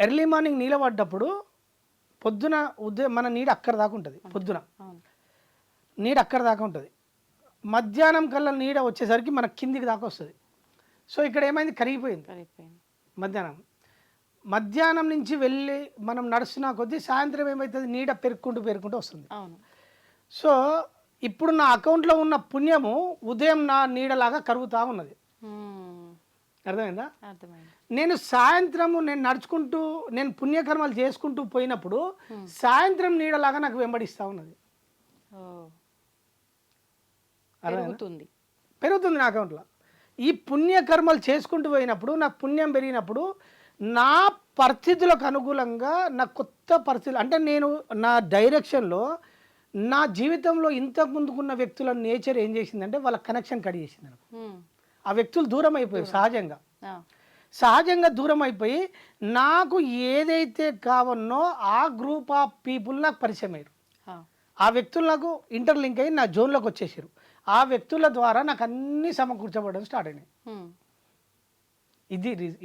S3: ఎర్లీ మార్నింగ్ నీళ్ళ పడ్డప్పుడు పొద్దున ఉదయం మన నీడ అక్కడ దాకా ఉంటుంది, పొద్దున
S2: అవును.
S3: నీడ అక్కడ దాకా ఉంటుంది. మధ్యాహ్నం కల్లా నీడ వచ్చేసరికి మన కిందికి దాకా వస్తుంది. సో ఇక్కడ ఏమైంది, కరిగిపోయింది మధ్యాహ్నం నుంచి వెళ్ళి మనం నడుస్తున్నా కొద్దీ సాయంత్రం ఏమవుతుంది, నీడ పెరుక్కుంటూ వస్తుంది.
S2: అవును.
S3: సో ఇప్పుడు నా అకౌంట్లో ఉన్న పుణ్యము ఉదయం నా నీడలాగా కరుగుతూ ఉన్నది. అర్థమైందా?
S2: అర్థమైంది.
S3: నేను సాయంత్రము నేను నడుచుకుంటూ నేను పుణ్యకర్మలు చేసుకుంటూ పోయినప్పుడు సాయంత్రం నీడలాగా నాకు వెంబడిస్తూ ఉన్నది. పెరుగుతుంది నా అకౌంట్లో. ఈ పుణ్యకర్మలు చేసుకుంటూ పోయినప్పుడు నాకు పుణ్యం పెరిగినప్పుడు నా పరిస్థితులకు అనుకూలంగా నా కొత్త పరిస్థితులు, అంటే నేను నా డైరెక్షన్లో నా జీవితంలో ఇంతకు ముందుకున్న వ్యక్తుల నేచర్ ఏం చేసిందంటే వాళ్ళ కనెక్షన్ కట్ చేసింది. ఆ వ్యక్తులు దూరం అయిపోయారు సహజంగా దూరం అయిపోయి నాకు ఏదైతే కావన్నో ఆ గ్రూప్ ఆఫ్ పీపుల్ నాకు పరిచయం అయ్యారు. ఆ వ్యక్తులు నాకు ఇంటర్లింక్ అయ్యి నా జోన్లోకి వచ్చేసారు. ఆ వ్యక్తుల ద్వారా నాకు అన్నీ సమకూర్చబడడం స్టార్ట్ అయినాయి.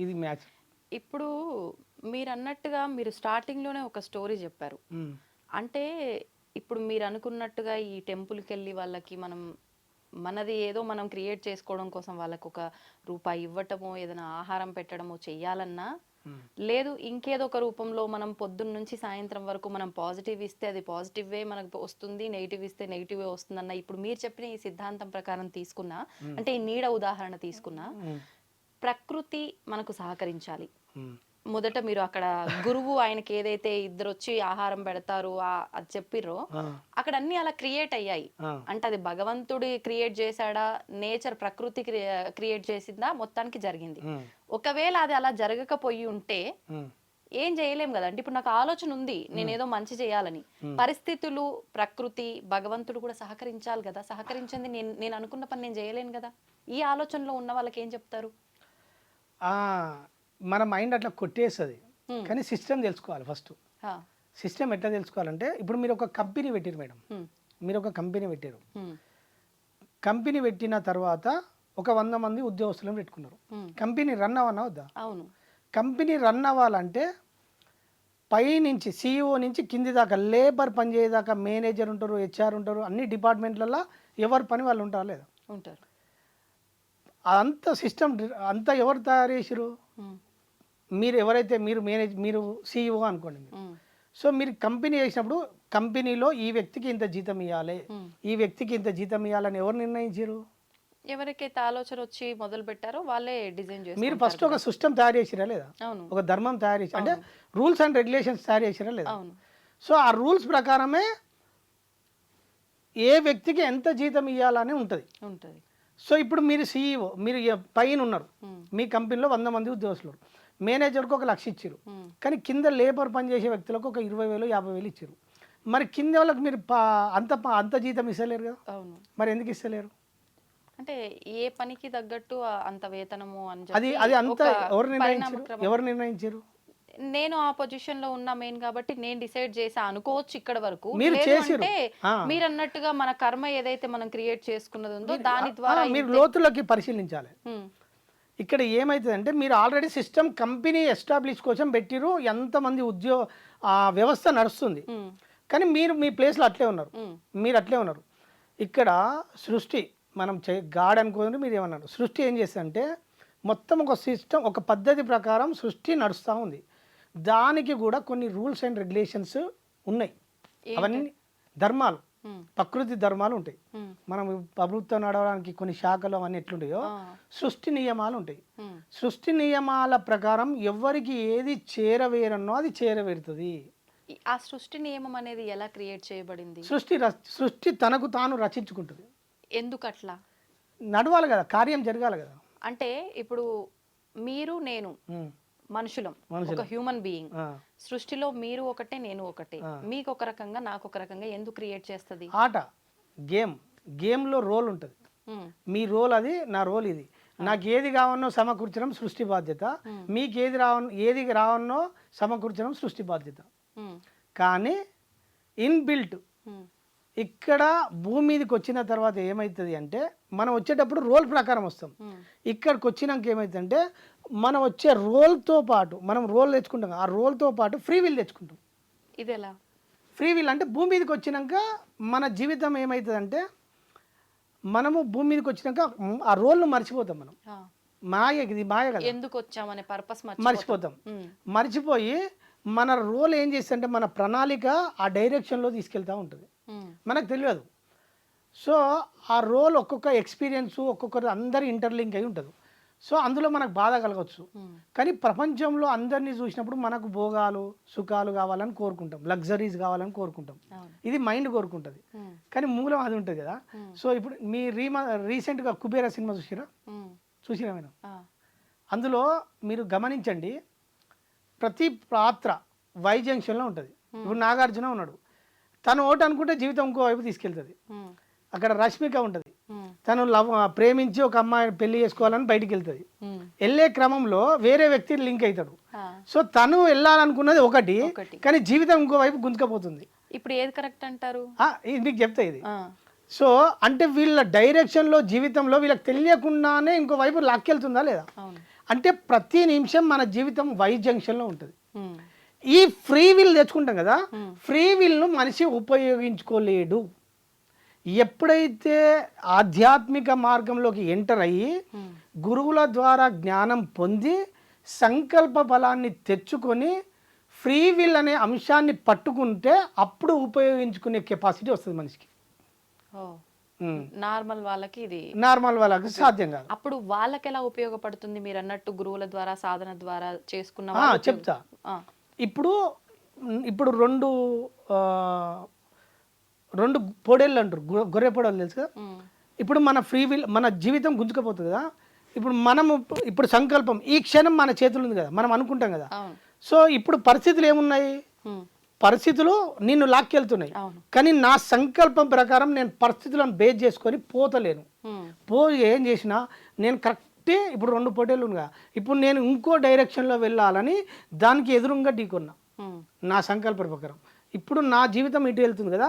S3: ఇది మ్యాచ్.
S2: ఇప్పుడు మీరు అన్నట్టుగా మీరు స్టార్టింగ్లోనే ఒక స్టోరీ చెప్పారు. అంటే ఇప్పుడు మీరు అనుకున్నట్టుగా ఈ టెంపుల్కి వెళ్ళి వాళ్ళకి మనది ఏదో మనం క్రియేట్ చేసుకోవడం కోసం వాళ్ళకు ఒక రూపాయి ఇవ్వటమో ఏదైనా ఆహారం పెట్టడమో చెయ్యాలన్నా, లేదు ఇంకేదో ఒక రూపంలో మనం పొద్దున్న నుంచి సాయంత్రం వరకు మనం పాజిటివ్ ఇస్తే అది పాజిటివే మనకు వస్తుంది, నెగిటివ్ ఇస్తే నెగిటివే వస్తుందన్న ఇప్పుడు మీరు చెప్పిన ఈ సిద్ధాంతం ప్రకారం తీసుకున్నా, అంటే ఈ నీడ ఉదాహరణ తీసుకున్నా, ప్రకృతి మనకు సహకరించాలి. మొదట మీరు అక్కడ గురువు ఆయనకి ఏదైతే ఇద్దరు వచ్చి ఆహారం పెడతారు అది చెప్పిర్రో అక్కడ అన్ని అలా క్రియేట్ అయ్యాయి. అంటే అది భగవంతుడి క్రియేట్ చేశాడా, నేచర్ ప్రకృతి క్రియేట్ చేసిందా, మొత్తానికి జరిగింది. ఒకవేళ అది అలా జరగకపోయి ఉంటే ఏం చేయలేం కదా. అంటే ఇప్పుడు నాకు ఆలోచన ఉంది నేనేదో మంచి చేయాలని, పరిస్థితులు ప్రకృతి భగవంతుడు కూడా సహకరించాలి కదా. సహకరించింది నేను అనుకున్న పని నేను చేయలేను కదా. ఈ ఆలోచనలో ఉన్న వాళ్ళకి ఏం చెప్తారు?
S3: మన మైండ్ అట్లా కొట్టేస్తుంది, కానీ సిస్టమ్ తెలుసుకోవాలి. ఫస్ట్ సిస్టమ్ ఎట్లా తెలుసుకోవాలంటే, ఇప్పుడు మీరు ఒక కంపెనీ పెట్టారు మేడం, మీరు ఒక కంపెనీ పెట్టారు. కంపెనీ పెట్టిన తర్వాత ఒక 100 మంది ఉద్యోగస్తులను పెట్టుకున్నారు. కంపెనీ రన్ అవ్వనా వద్దా?
S2: అవును.
S3: కంపెనీ రన్ అవ్వాలంటే పై నుంచి CEO నుంచి కింది దాకా లేబర్ పనిచేయదాకా మేనేజర్ ఉంటారు, HR ఉంటారు, అన్ని డిపార్ట్మెంట్లలో ఎవరి పని వాళ్ళు ఉంటారు లేదా?
S2: ఉంటారు.
S3: అంత సిస్టమ్ అంతా ఎవరు తయారు చేసారు? మీరు ఎవరైతే మీరు CEO అనుకోండి మీరు. సో మీరు కంపెనీ చేసినప్పుడు కంపెనీలో ఈ వ్యక్తికి ఇంత జీతం ఇవ్వాలి, ఈ వ్యక్తికి ఇంత జీతం ఇవ్వాలని ఎవరు నిర్ణయించారు?
S2: ఎవరికైతే ఆలోచన వచ్చి మొదలు పెట్టారో వాళ్ళే డిజైన్ చేస్తారు.
S3: మీరు ఫస్ట్ ఒక సిస్టమ్ తయారు చేసిరా లేదా? ఒక ధర్మం తయారు చేసి, అంటే రూల్స్ అండ్ రెగ్యులేషన్స్ తయారు చేసిరా లేదా? సో ఆ రూల్స్ ప్రకారమే ఏ వ్యక్తికి ఎంత జీతం ఇవ్వాలని ఉంటుంది. సో ఇప్పుడు మీరు CEO, మీరు పైన ఉన్నారు, మీ కంపెనీలో 100 మంది ఉద్యోగస్తులు, మేనేజర్కి 1 లక్ష ఇచ్చారు, కానీ కింద లేబర్ పనిచేసే వ్యక్తులకు ఒక 20,000 50,000 ఇచ్చారు. మరి కింద వాళ్ళకి మీరు అంత జీతం ఇస్తలేరు కదా. మరి ఎందుకు ఇస్తలేరు?
S2: అంటే ఏ పనికి తగ్గట్టు అంత వేతనము అని
S3: అది అంత ఎవరు నిర్ణయించారు?
S2: నేను ఆ పొజిషన్ లో ఉన్నా మెయిన్ కాబట్టి నేను డిసైడ్ చేసా అనుకోవచ్చు ఇక్కడ వరకు. మీరు అన్నట్టుగా మన కర్మ ఏదైతే మనం క్రియేట్ చేసుకున్నది ఉందో దాని ద్వారా
S3: మీరు లోతులోకి పరిశీలించాలి. ఇక్కడ ఏమైతుందంటే, మీరు ఆల్రెడీ సిస్టమ్ కంపెనీ ఎస్టాబ్లిష్ కోసం పెట్టిరు, ఎంతమంది వ్యవస్థ నడుస్తుంది, కానీ మీరు మీ ప్లేస్లో అట్లే ఉన్నారు, మీరు అట్లే ఉన్నారు. ఇక్కడ సృష్టి మనం గాడ్ అనుకోని మీరు ఏమన్నారు, సృష్టి ఏం చేస్తుందంటే మొత్తం ఒక సిస్టమ్, ఒక పద్ధతి ప్రకారం సృష్టి నడుస్తూ ఉంది. దానికి కూడా కొన్ని రూల్స్ అండ్ రెగ్యులేషన్స్ ఉన్నాయి. అవన్నీ ధర్మాలు, ప్రకృతి ధర్మాలు ఉంటాయి. మనం ప్రభుత్వం నడవడానికి కొన్ని శాఖలు అవన్నీ ఎట్లుంటాయో సృష్టి నియమాలు ఉంటాయి. సృష్టి నియమాల ప్రకారం ఎవరికి ఏది చేరవేరన్నో అది చేరవేరుతుంది.
S2: ఆ సృష్టి నియమం అనేది ఎలా క్రియేట్ చేయబడింది?
S3: సృష్టి తనకు తాను రచించుకుంటుంది.
S2: ఎందుకు అట్లా?
S3: నడవాలి కదా, కార్యం జరగాలి కదా.
S2: అంటే ఇప్పుడు మీరు నేను మనుషులం, ఒక హ్యూమన్ బీయింగ్. సృష్టిలో మీరు ఒకటే నేను ఒకటే, మీకు ఒక రకంగా నాకు ఒక రకంగా ఎందుకు క్రియేట్ చేస్తుంది?
S3: ఆట, గేమ్లో రోల్ ఉంటుంది. మీ రోల్ అది, నా రోల్ ఇది. నాకు ఏది కావన్నో సమకూర్చడం సృష్టి బాధ్యత, మీకు ఏది రావన్నో సమకూర్చడం సృష్టి బాధ్యత. కానీ ఇన్బిల్ట్ ఇక్కడ భూమి మీదకి వచ్చిన తర్వాత ఏమవుతుంది అంటే, మనం వచ్చేటప్పుడు రోల్ ప్రకారం వస్తాం. ఇక్కడికి వచ్చినాక ఏమవుతుందంటే మనం వచ్చే రోల్తో పాటు మనం రోల్ తెచ్చుకుంటాం, ఆ రోల్తో పాటు ఫ్రీ విల్ తెచ్చుకుంటాం.
S2: ఇది ఎలా?
S3: ఫ్రీ విల్ అంటే భూమి మీదకి వచ్చినాక మన జీవితం ఏమవుతుందంటే, మనము భూమి మీదకి వచ్చినాక ఆ రోల్ను మర్చిపోతాం. మనం మాయ, ఇది మాయ కదా,
S2: ఎందుకు వచ్చామనే పర్పస్
S3: మర్చిపోతాం. మర్చిపోయి మన రోల్ ఏం చేస్తుంటే మన ప్రణాళిక ఆ డైరెక్షన్లో తీసుకెళ్తూ ఉంటుంది, మనకు తెలియదు. సో ఆ రోల్ ఒక్కొక్క ఎక్స్పీరియన్స్ ఒక్కొక్కరు అందరి ఇంటర్లింక్ అయి ఉంటుంది. సో అందులో మనకు బాధ కలగవచ్చు. కానీ ప్రపంచంలో అందరినీ చూసినప్పుడు మనకు భోగాలు సుఖాలు కావాలని కోరుకుంటాం, లగ్జరీస్ కావాలని కోరుకుంటాం. ఇది మైండ్ కోరుకుంటుంది, కానీ మూలం అది ఉంటుంది కదా. సో ఇప్పుడు మీ రీసెంట్గా కుబేరా సినిమా చూసిరా మేడం? అందులో మీరు గమనించండి, ప్రతి పాత్ర వై జంక్షన్లో ఉంటుంది. ఇప్పుడు నాగార్జున ఉన్నాడు, తను ఒకటి అనుకుంటే జీవితం ఇంకో వైపు తీసుకెళ్తుంది. అక్కడ రష్మిక ఉంటుంది, తను ప్రేమించి ఒక అమ్మాయిని పెళ్లి చేసుకోవాలని బయటికి వెళ్తుంది. వెళ్ళే క్రమంలో వేరే వ్యక్తి లింక్ అవుతాడు. సో తను వెళ్ళాలనుకున్నది ఒకటి, కానీ జీవితం ఇంకో వైపు గుంజుకపోతుంది.
S2: ఇప్పుడు ఏది కరెక్ట్ అంటారు?
S3: ఇది మీకు చెప్తా ఇది. సో అంటే వీళ్ళ డైరెక్షన్లో జీవితంలో వీళ్ళకి తెలియకుండానే ఇంకో వైపు లాక్కెళ్తుందా లేదా అంటే, ప్రతి నిమిషం మన జీవితం వై జంక్షన్లో ఉంటుంది. ఈ ఫ్రీ విల్ తెచ్చుకుంటాం కదా, ఫ్రీ విల్ను మనిషి ఉపయోగించుకోలేడు. ఎప్పుడైతే ఆధ్యాత్మిక మార్గంలోకి ఎంటర్ అయ్యి గురువుల ద్వారా జ్ఞానం పొంది సంకల్ప బలాన్ని తెచ్చుకొని ఫ్రీ విల్ అనే అంశాన్ని పట్టుకుంటే అప్పుడు ఉపయోగించుకునే కెపాసిటీ వస్తుంది మనిషికి.
S2: నార్మల్ వాళ్ళకి ఇది
S3: నార్మల్ వాళ్ళకి సాధ్యం కాదు.
S2: అప్పుడు వాళ్ళకి ఎలా ఉపయోగపడుతుంది? మీరు అన్నట్టు గురువుల ద్వారా సాధన ద్వారా చేసుకున్న
S3: చెప్తా. ఇప్పుడు రెండు పొడేళ్ళు అంటారు, గొర్రె పొడేలు తెలుసు కదా. ఇప్పుడు మన ఫ్రీ విల్, మన జీవితం గుంజుకపోతుంది కదా. ఇప్పుడు సంకల్పం ఈ క్షణం మన చేతులు ఉంది కదా, మనం అనుకుంటాం కదా. సో ఇప్పుడు పరిస్థితులు ఏమున్నాయి? పరిస్థితులు నిన్ను లాక్కెళ్తున్నాయి, కానీ నా సంకల్పం ప్రకారం నేను పరిస్థితులను బేస్ చేసుకొని పోతలేను. ఏం చేసినా నేను కరెక్టే. ఇప్పుడు రెండు పొటేళ్ళు ఉండగా ఇప్పుడు నేను ఇంకో డైరెక్షన్లో వెళ్ళాలని దానికి ఎదురుగా ఢీకొన్నా నా సంకల్ప ప్రకారం. ఇప్పుడు నా జీవితం ఇటు వెళ్తుంది కదా,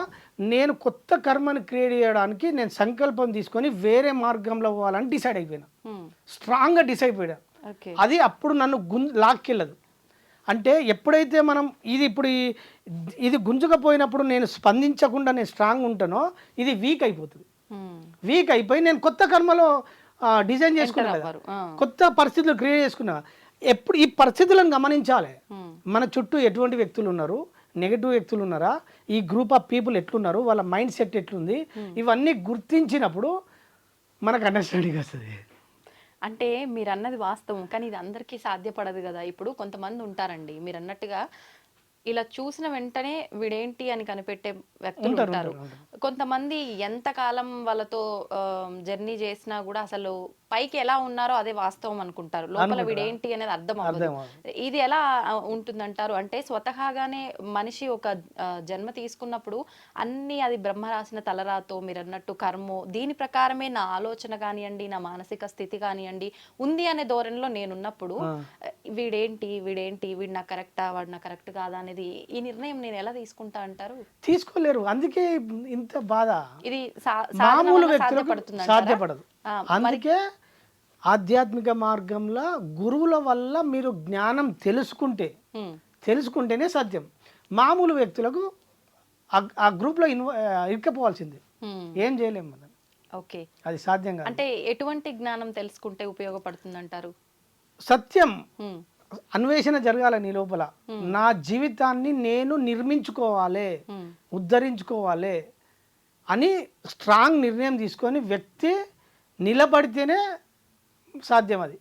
S3: నేను కొత్త కర్మను క్రియేట్ చేయడానికి నేను సంకల్పం తీసుకొని వేరే మార్గంలో పోవాలని డిసైడ్ అయిపోయినా, స్ట్రాంగ్గా డిసైడ్ అయిపోయా. అది అప్పుడు నన్ను లాక్కెళ్ళదు. అంటే ఎప్పుడైతే మనం ఇది గుంజుకపోయినప్పుడు నేను స్పందించకుండా నేను స్ట్రాంగ్ ఉంటానో ఇది వీక్ అయిపోతుంది. వీక్ అయిపోయి నేను కొత్త కర్మలో డిజైన్ చేసుకున్నా కదా, కొత్త పరిస్థితులు క్రియేట్ చేసుకున్నా. ఎప్పుడు ఈ పరిస్థితులను గమనించాలి. మన చుట్టూ ఎటువంటి వ్యక్తులు ఉన్నారు, నెగటివ్ వ్యక్తులు ఉన్నారా, ఈ గ్రూప్ ఆఫ్ పీపుల్ ఎట్లున్నారు, వాళ్ళ మైండ్ సెట్ ఎట్లుంది, ఇవన్నీ గుర్తించినప్పుడు మనకు అండర్స్టాండింగ్ వస్తుంది.
S2: అంటే మీరు అన్నది వాస్తవం, కానీ ఇది అందరికీ సాధ్యపడదు కదా. ఇప్పుడు కొంతమంది ఉంటారండి, మీరు అన్నట్టుగా ఇలా చూసిన వెంటనే వీడేంటి అని కనిపెట్టే వ్యక్తులు ఉంటారు. కొంతమంది ఎంతకాలం వాళ్ళతో జర్నీ చేసినా కూడా అసలు పైకి ఎలా ఉన్నారో అదే వాస్తవం అనుకుంటారు, లోపల వీడేంటి అనేది అర్థం అవ్వదు. ఇది ఎలా ఉంటుందంటారు? అంటే స్వతహాగానే మనిషి ఒక జన్మ తీసుకున్నప్పుడు అన్ని అది బ్రహ్మ రాసిన తలరాతో, మీరు అన్నట్టు కర్మో, దీని ప్రకారమే నా ఆలోచన కానివ్వండి, నా మానసిక స్థితి కానివ్వండి ఉంది అనే ధోరణిలో నేనున్నప్పుడు వీడేంటి వీడు నా కరెక్టా, వాడు నా కరెక్ట్ కాదా అనేది ఈ నిర్ణయం నేను ఎలా తీసుకుంటా అంటారు?
S3: తీసుకోలేరు. అందుకే ఇంత బాధ.
S2: ఇది
S3: మామూలు వ్యక్తులకు సాధ్యపడదు. అందుకే ఆధ్యాత్మిక మార్గంలో గురువుల వల్ల మీరు జ్ఞానం తెలుసుకుంటేనే సాధ్యం. మామూలు వ్యక్తులకు ఆ గ్రూప్లో ఇరుక్కపోవాల్సిందే, ఏం చేయలేము మనం.
S2: ఓకే,
S3: అది సాధ్యం కాదు.
S2: అంటే ఎటువంటి జ్ఞానం తెలుసుకుంటే ఉపయోగపడుతుంది అంటారు?
S3: సత్యం అన్వేషణ జరగాలి నీ లోపల. నా జీవితాన్ని నేను నిర్మించుకోవాలి, ఉద్ధరించుకోవాలి అని స్ట్రాంగ్ నిర్ణయం తీసుకొని వ్యక్తి నిలబడితేనే సాధ్యం. అది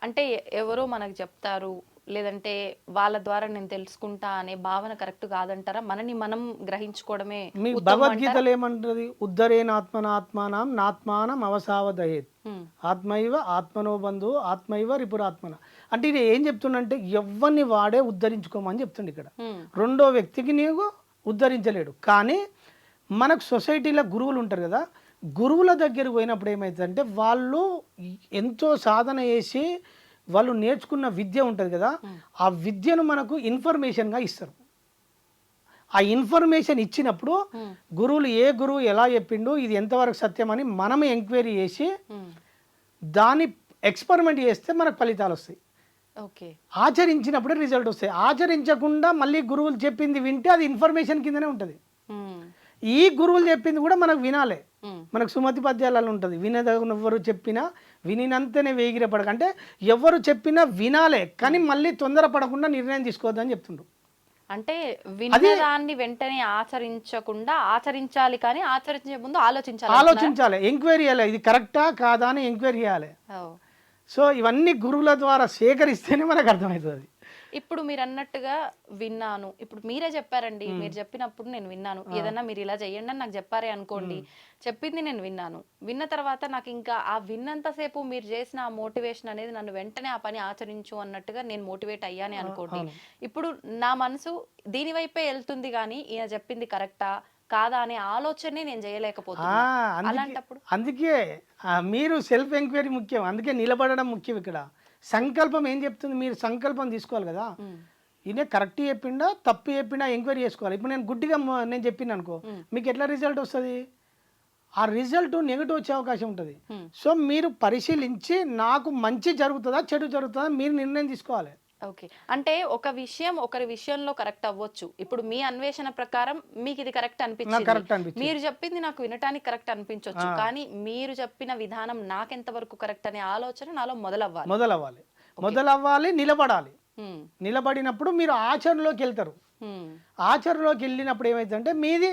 S2: అంటే ఎవరో మనకు చెప్తారు, లేదంటే వాళ్ళ ద్వారా నేను తెలుసుకుంటా అనే భావన కరెక్ట్ కాదంటారా? మనని మనం గ్రహించుకోవడమే.
S3: మీ భగవద్గీతలో ఏమంటది? ఉద్ధరేనాత్మనాత్మానం నాత్మానం అవసావదయేత్, ఆత్మైవ ఆత్మనో బంధు ఆత్మైవ రిపురాత్మన. అంటే ఇది ఏం చెప్తుండంటే ఎవ్వరిని వాడే ఉద్ధరించుకోమని చెప్తుండే. ఇక్కడ రెండో వ్యక్తికి నీవు ఉద్ధరించలేడు. కానీ మనకు సొసైటీలో గురువులు ఉంటారు కదా, గురువుల దగ్గరికి పోయినప్పుడు ఏమవుతుందంటే వాళ్ళు ఎంతో సాధన చేసి వాళ్ళు నేర్చుకున్న విద్య ఉంటుంది కదా, ఆ విద్యను మనకు ఇన్ఫర్మేషన్గా ఇస్తారు. ఆ ఇన్ఫర్మేషన్ ఇచ్చినప్పుడు ఏ గురువు ఎలా చెప్పిండు, ఇది ఎంతవరకు సత్యం అని మనం ఎంక్వైరీ చేసి దాన్ని ఎక్స్పెరిమెంట్ చేస్తే మనకు ఫలితాలు వస్తాయి.
S2: ఓకే.
S3: ఆచరించినప్పుడే రిజల్ట్ వస్తాయి. ఆచరించకుండా మళ్ళీ గురువులు చెప్పింది వింటే అది ఇన్ఫర్మేషన్ కిందనే ఉంటుంది. ఈ గురువులు చెప్పింది కూడా మనకు వినాలి. మనకు సుమతి పద్యాలలో ఉంటుంది, వినదెవరు చెప్పినా వినినంతనే వేగిరపడక. అంటే ఎవరు చెప్పినా వినాలే, కానీ మళ్ళీ తొందరపడకుండా నిర్ణయం తీసుకోవద్దని చెప్తుండ్రు.
S2: అంటే విన్నదాన్ని వెంటనే ఆచరించకుండా ఆచరించాలి, కానీ ఆచరించే ముందు
S3: ఆలోచించాలి, ఎంక్వైరీ చేయాలి, ఇది కరెక్టా కాదా అని ఎంక్వైరీ చేయాలి. సో ఇవన్నీ గురువుల ద్వారా సేకరిస్తేనే మనకు అర్థమవుతుంది.
S2: ఇప్పుడు మీరు అన్నట్టుగా విన్నాను, ఇప్పుడు మీరే చెప్పారండి, మీరు చెప్పినప్పుడు నేను విన్నాను, ఏదన్నా మీరు ఇలా చెయ్యండి అని నాకు చెప్పారే అనుకోండి, చెప్పింది నేను విన్నాను, విన్న తర్వాత నాకు ఇంకా ఆ విన్నంతసేపు మీరు చేసిన ఆ మోటివేషన్ అనేది నన్ను వెంటనే ఆ పని ఆచరించు అన్నట్టుగా నేను మోటివేట్ అయ్యాని అనుకోండి. ఇప్పుడు నా మనసు దీని వైపే వెళ్తుంది, కానీ ఈయన చెప్పింది కరెక్టా కాదా అనే ఆలోచనే నేను చేయలేకపోతున్నా. అలాంటప్పుడు
S3: అందుకే మీరు సెల్ఫ్ ఎంక్వైరీ ముఖ్యం, అందుకే నిలబడడం ముఖ్యం. ఇక్కడ సంకల్పం ఏం చెప్తుంది, మీరు సంకల్పం తీసుకోవాలి కదా. ఈయన కరెక్ట్ చెప్పిండా తప్పు చెప్పిండా ఎంక్వైరీ చేసుకోవాలి. ఇప్పుడు నేను గుడ్డిగా నేను చెప్పిన అనుకో, మీకు ఎట్లా రిజల్ట్ వస్తుంది? ఆ రిజల్ట్ నెగిటివ్ వచ్చే అవకాశం ఉంటుంది. సో మీరు పరిశీలించి నాకు మంచి జరుగుతుందా చెడు జరుగుతుందా మీరు నిర్ణయం తీసుకోవాలి.
S2: ఓకే. అంటే ఒక విషయం ఒకరి విషయంలో కరెక్ట్ అవ్వచ్చు. ఇప్పుడు మీ అన్వేషణ ప్రకారం మీకు ఇది కరెక్ట్ అనిపించింది, మీరు చెప్పింది నాకు వినటానికి కరెక్ట్ అనిపించవచ్చు, కానీ మీరు చెప్పిన విధానం నాకెంత వరకు కరెక్ట్ అనే ఆలోచన నాలో మొదలవ్వాలి, నిలబడాలి. నిలబడినప్పుడు మీరు ఆచరణలోకి వెళ్తారు. ఆచరణలోకి వెళ్ళినప్పుడు ఏమైందంటే మీది